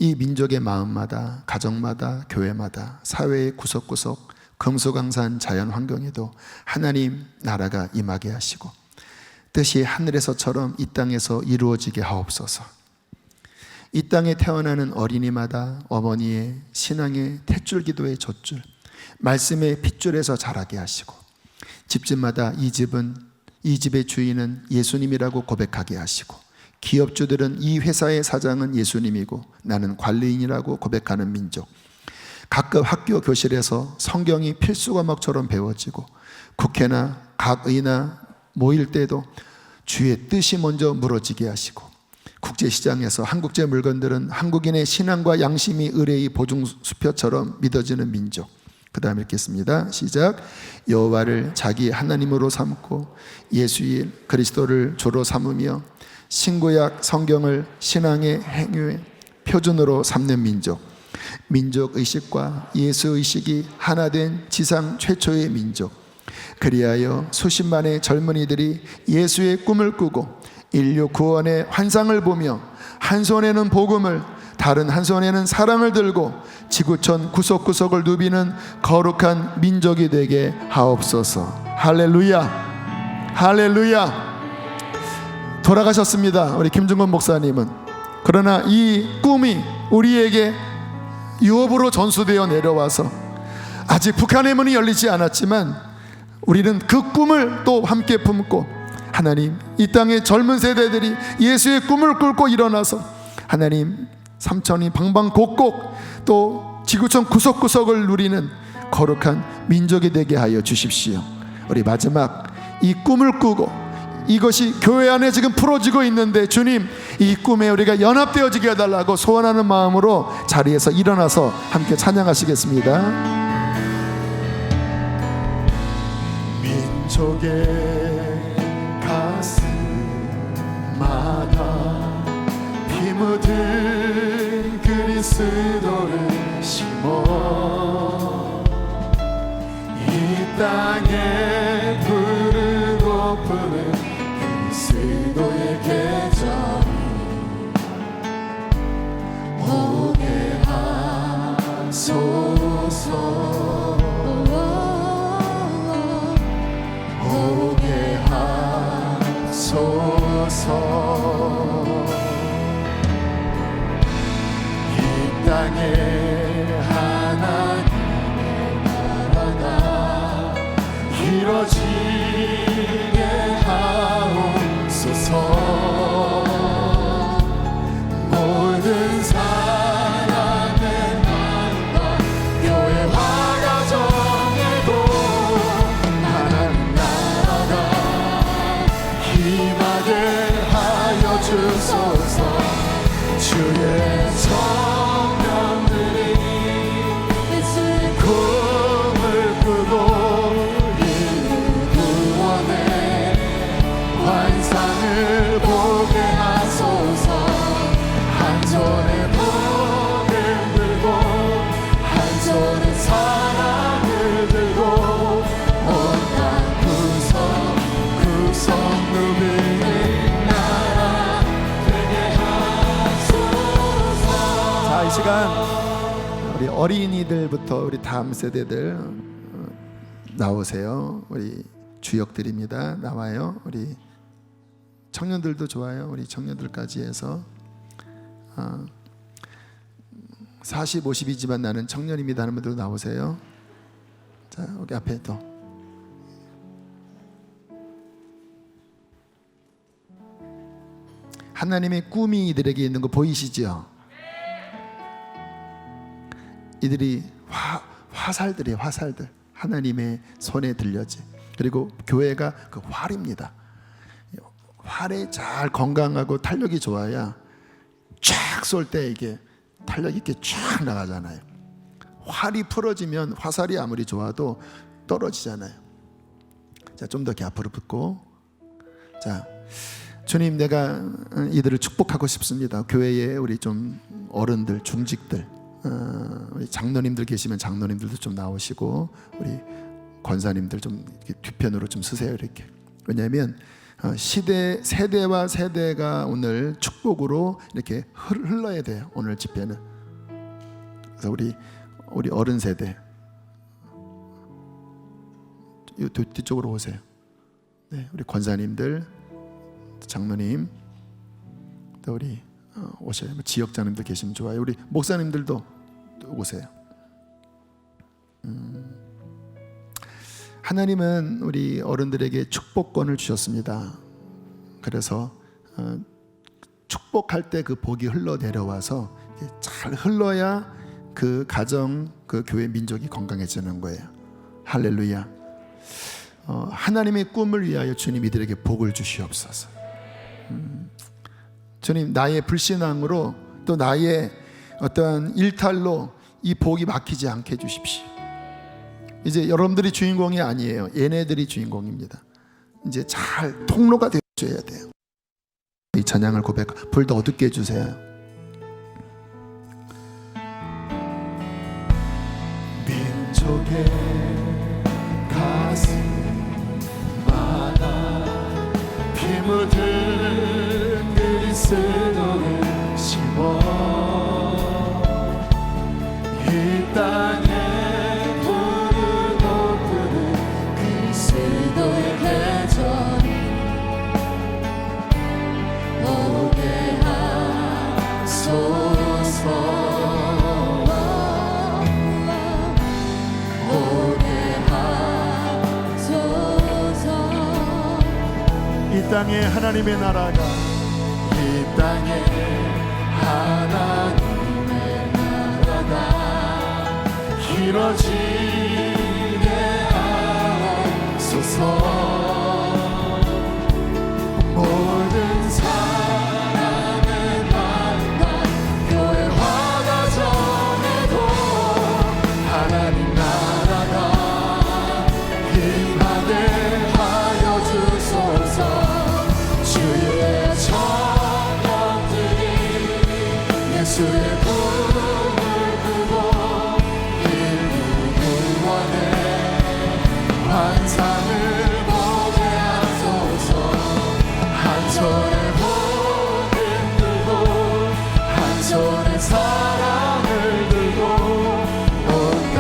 Speaker 1: 이 민족의 마음마다, 가정마다, 교회마다, 사회의 구석구석, 금수강산 자연 환경에도 하나님 나라가 임하게 하시고 뜻이 하늘에서처럼 이 땅에서 이루어지게 하옵소서. 이 땅에 태어나는 어린이마다 어머니의 신앙의 탯줄 기도의 젖줄, 말씀의 핏줄에서 자라게 하시고 집집마다 이 집의 주인은 예수님이라고 고백하게 하시고 기업주들은 이 회사의 사장은 예수님이고 나는 관리인이라고 고백하는 민족, 각급 학교 교실에서 성경이 필수 과목처럼 배워지고 국회나 각 의나 모일 때도 주의 뜻이 먼저 물어지게 하시고 국제시장에서 한국제 물건들은 한국인의 신앙과 양심이 의뢰의 보증수표처럼 믿어지는 민족. 그 다음에 읽겠습니다. 시작. 여호와를 자기 하나님으로 삼고 예수의 그리스도를 조로 삼으며 신구약 성경을 신앙의 행위의 표준으로 삼는 민족. 민족의식과 예수의식이 하나 된 지상 최초의 민족. 그리하여 수십만의 젊은이들이 예수의 꿈을 꾸고 인류 구원의 환상을 보며 한 손에는 복음을, 다른 한 손에는 사랑을 들고 지구촌 구석구석을 누비는 거룩한 민족이 되게 하옵소서. 할렐루야, 할렐루야. 돌아가셨습니다, 우리 김중건 목사님은. 그러나 이 꿈이 우리에게 유업으로 전수되어 내려와서 아직 북한의 문이 열리지 않았지만 우리는 그 꿈을 또 함께 품고 하나님, 이 땅의 젊은 세대들이 예수의 꿈을 꿀고 일어나서 하나님, 삼천이 방방곡곡 또 지구촌 구석구석을 누리는 거룩한 민족이 되게 하여 주십시오. 우리 마지막 이 꿈을 꾸고 이것이 교회 안에 지금 풀어지고 있는데 주님, 이 꿈에 우리가 연합되어지게 해달라고 소원하는 마음으로 자리에서 일어나서 함께 찬양하시겠습니다. 민족의 가슴마다 피 묻은 그리스도를 심어 이 땅에 부르고 부는 그리스도의 계절이 오게 하소서. 오게 하소서. 이 땅에 하나님의 나라가 이루어지게 하옵소서. 모든 사람의 마음과 교회와 가정에도 하나님 나라가 임하게 하여 주소서. 주의 성령들이 예수의 꿈을 꾸고 이룬 구원의 환상을 보게 하소서. 한 손에 복을 들고 한 손에 사랑을 들고 온 땅 구석 누비는 나라 되게 하소서. 자, 이 시간 우리 어린이들부터 우리 다음 세대들 나오세요. 우리 주역들입니다. 나와요. 우리 청년들도 좋아요. 우리 청년들까지 해서 40, 50이지만 나는 청년입니다 하는 분들 나오세요. 자, 여기 앞에 또 하나님의 꿈이 이들에게 있는 거 보이시죠? 이들이 화살들이에요. 화살들. 하나님의 손에 들려지. 그리고 교회가 그 활입니다. 활에 잘 건강하고 탄력이 좋아야 쫙 쏠 때 이게 탄력 있게 쫙 나가잖아요. 활이 풀어지면 화살이 아무리 좋아도 떨어지잖아요. 자, 좀 더 이렇게 앞으로 붙고, 자, 주님, 내가 이들을 축복하고 싶습니다. 교회에 우리 좀 어른들, 중직들, 우리 장로님들 계시면 장로님들도 좀 나오시고, 우리 권사님들 좀 이렇게 뒤편으로 좀 서세요. 이렇게. 왜냐하면 세대와 세대가 오늘 축복으로 이렇게 흘러야 돼요. 오늘 집회는. 그래서 우리 어른 세대 뒤쪽으로 오세요. 네, 우리 권사님들, 장로님, 또 우리 오셔요. 지역장님들 계시면 좋아요. 우리 목사님들도 오세요. 하나님은 우리 어른들에게 축복권을 주셨습니다. 그래서 축복할 때 그 복이 흘러 내려와서 잘 흘러야 그 가정, 그 교회 민족이 건강해지는 거예요. 할렐루야. 하나님의 꿈을 위하여 주님 이들에게 복을 주시옵소서. 주님, 나의 불신앙으로 또 나의 어떠한 일탈로 이 복이 막히지 않게 해주십시오. 이제 여러분들이 주인공이 아니에요. 얘네들이 주인공입니다. 이제 잘 통로가 되어줘야 돼요. 이 찬양을 불 더 어둡게 해주세요. 민족의 가슴마다 피 묻은 그리스도를 심어 이 땅에 이 땅에 하나님의 나라가 이 땅에 하나님의 나라가 이루어지게 하옵소서. 모든 사람의 마음과 교회와 가정에도 하나님 나라가 임하게 하여 주소서. 주의 청년들이 예수의 꿈을 꾸고 이룬 구원의 환상을 보게 하소서. 한 손에 복을 들고 한 손에 사랑을 들고 온 땅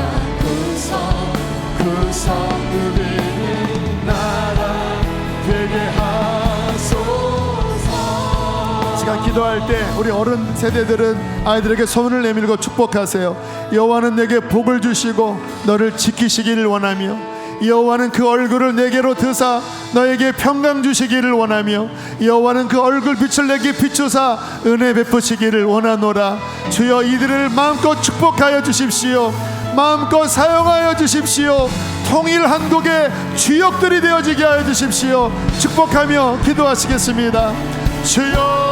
Speaker 1: 구석 누비는 나라 되게 하소서. 시간 기도할 때 우리 어른 세대들은 아이들에게 손을 내밀고 축복하세요. 여호와는 내게 복을 주시고 너를 지키시기를 원하며 여호와는 그 얼굴을 내게로 드사 너에게 평강 주시기를 원하며 여호와는 그 얼굴 빛을 내게 비추사 은혜 베푸시기를 원하노라. 주여 이들을 마음껏 축복하여 주십시오. 마음껏 사용하여 주십시오. 통일 한국의 주역들이 되어지게 하여 주십시오. 축복하며 기도하시겠습니다. 주여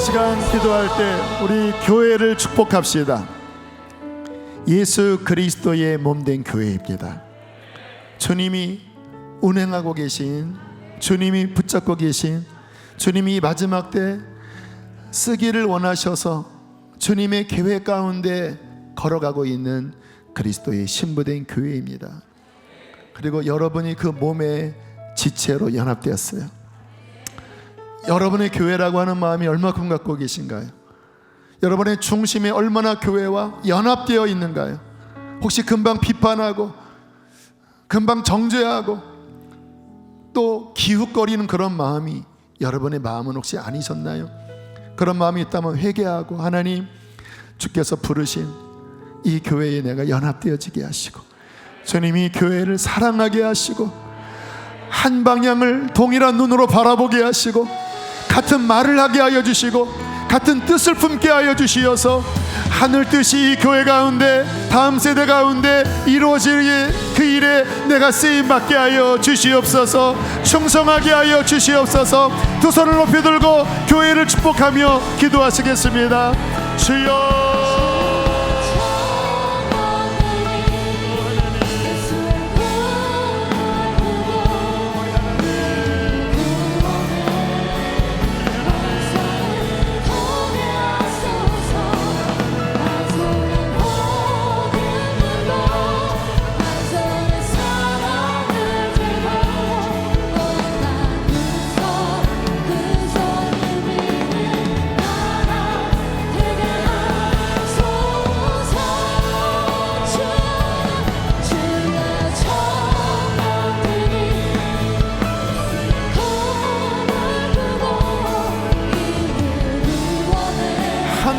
Speaker 1: 시간 기도할 때 우리 교회를 축복합시다. 예수 그리스도의 몸된 교회입니다. 주님이 운행하고 계신, 주님이 붙잡고 계신, 주님이 마지막 때 쓰기를 원하셔서 주님의 계획 가운데 걸어가고 있는 그리스도의 신부된 교회입니다. 그리고 여러분이 그 몸의 지체로 연합되었어요. 여러분의 교회라고 하는 마음이 얼마큼 갖고 계신가요? 여러분의 중심에 얼마나 교회와 연합되어 있는가요? 혹시 금방 비판하고 금방 정죄하고 또 기웃거리는 그런 마음이 여러분의 마음은 혹시 아니셨나요? 그런 마음이 있다면 회개하고 하나님, 주께서 부르신 이 교회에 내가 연합되어지게 하시고 주님이 교회를 사랑하게 하시고 한 방향을 동일한 눈으로 바라보게 하시고 같은 말을 하게 하여 주시고 같은 뜻을 품게 하여 주시어서 하늘 뜻이 이 교회 가운데 다음 세대 가운데 이루어질 그 일에 내가 쓰임받게 하여 주시옵소서. 충성하게 하여 주시옵소서. 두 손을 높이 들고 교회를 축복하며 기도하시겠습니다. 주여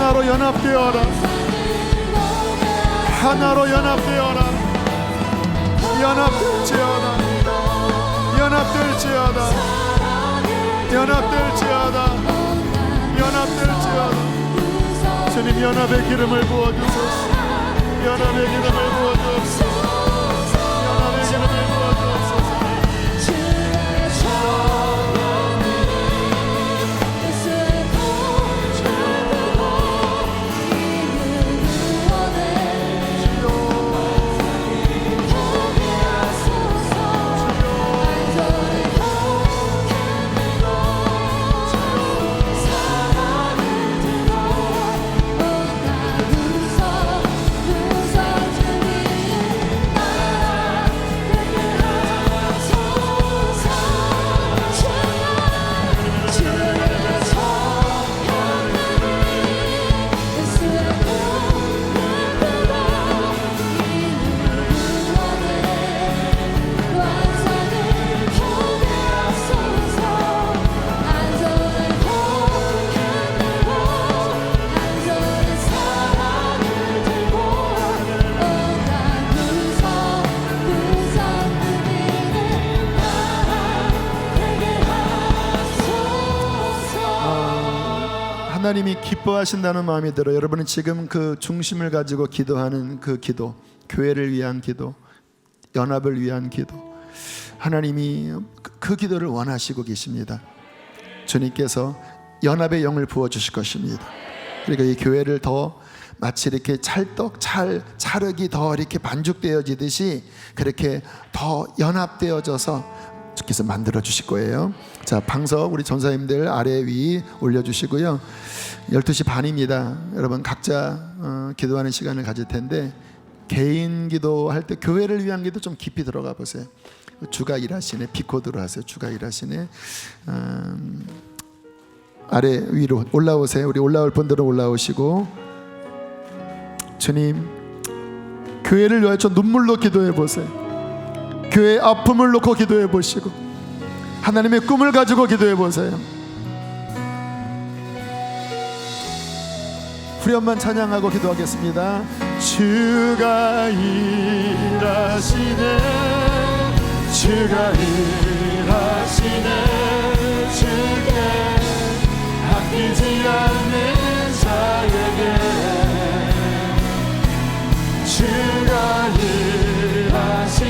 Speaker 1: 하나로 연합되어라. 하나로 연합되어라. 연합될지어다. 연합될지어다. 연합될지어다. 연합될지어다. 주님 연합의 기름을 부어주소서. 연합의 기름을 부어주소서. 연합의 기름을 부어주소서. 하나님이 기뻐하신다는 마음이 들어요. 여러분은 지금 그 중심을 가지고 기도하는 그 기도, 교회를 위한 기도, 연합을 위한 기도, 하나님이 그 기도를 원하시고 계십니다. 주님께서 연합의 영을 부어주실 것입니다. 그러니까 이 교회를 더 마치 이렇게 찰흙이 더 이렇게 반죽되어지듯이 그렇게 더 연합되어져서 주께서 만들어 주실 거예요. 자, 방석 우리 전사님들 아래 위 올려주시고요. 12시 반입니다. 여러분 각자 기도하는 시간을 가질 텐데 개인 기도할 때 교회를 위한 기도 좀 깊이 들어가 보세요. 주가 일하시네. 비코드로 하세요. 주가 일하시네. 아래 위로 올라오세요. 우리 올라올 분들은 올라오시고, 주님, 교회를 위하여 저 눈물로 기도해 보세요. 교회의 아픔을 놓고 기도해 보시고 하나님의 꿈을 가지고 기도해 보세요. 후렴만 찬양하고 기도하겠습니다. 주가 일하시네, 주가 일하시네, 주께 아끼지 않는 자에게 주가 일하시네,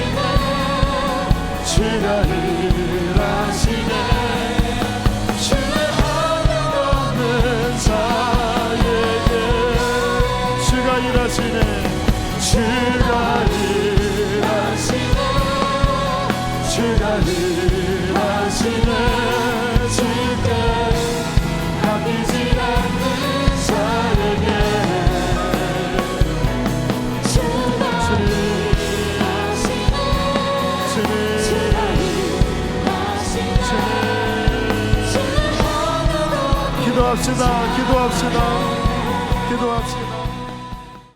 Speaker 1: 주가 일하시네, 주의 하나님없는 자에게 주가 일하시네, 주가 일하시네, 주가 일하시네, 주께 아끼지 않는 자에게 주가 일하시네, 주가 일하시네. 기도합시다, 기도합시다, 기도합시다.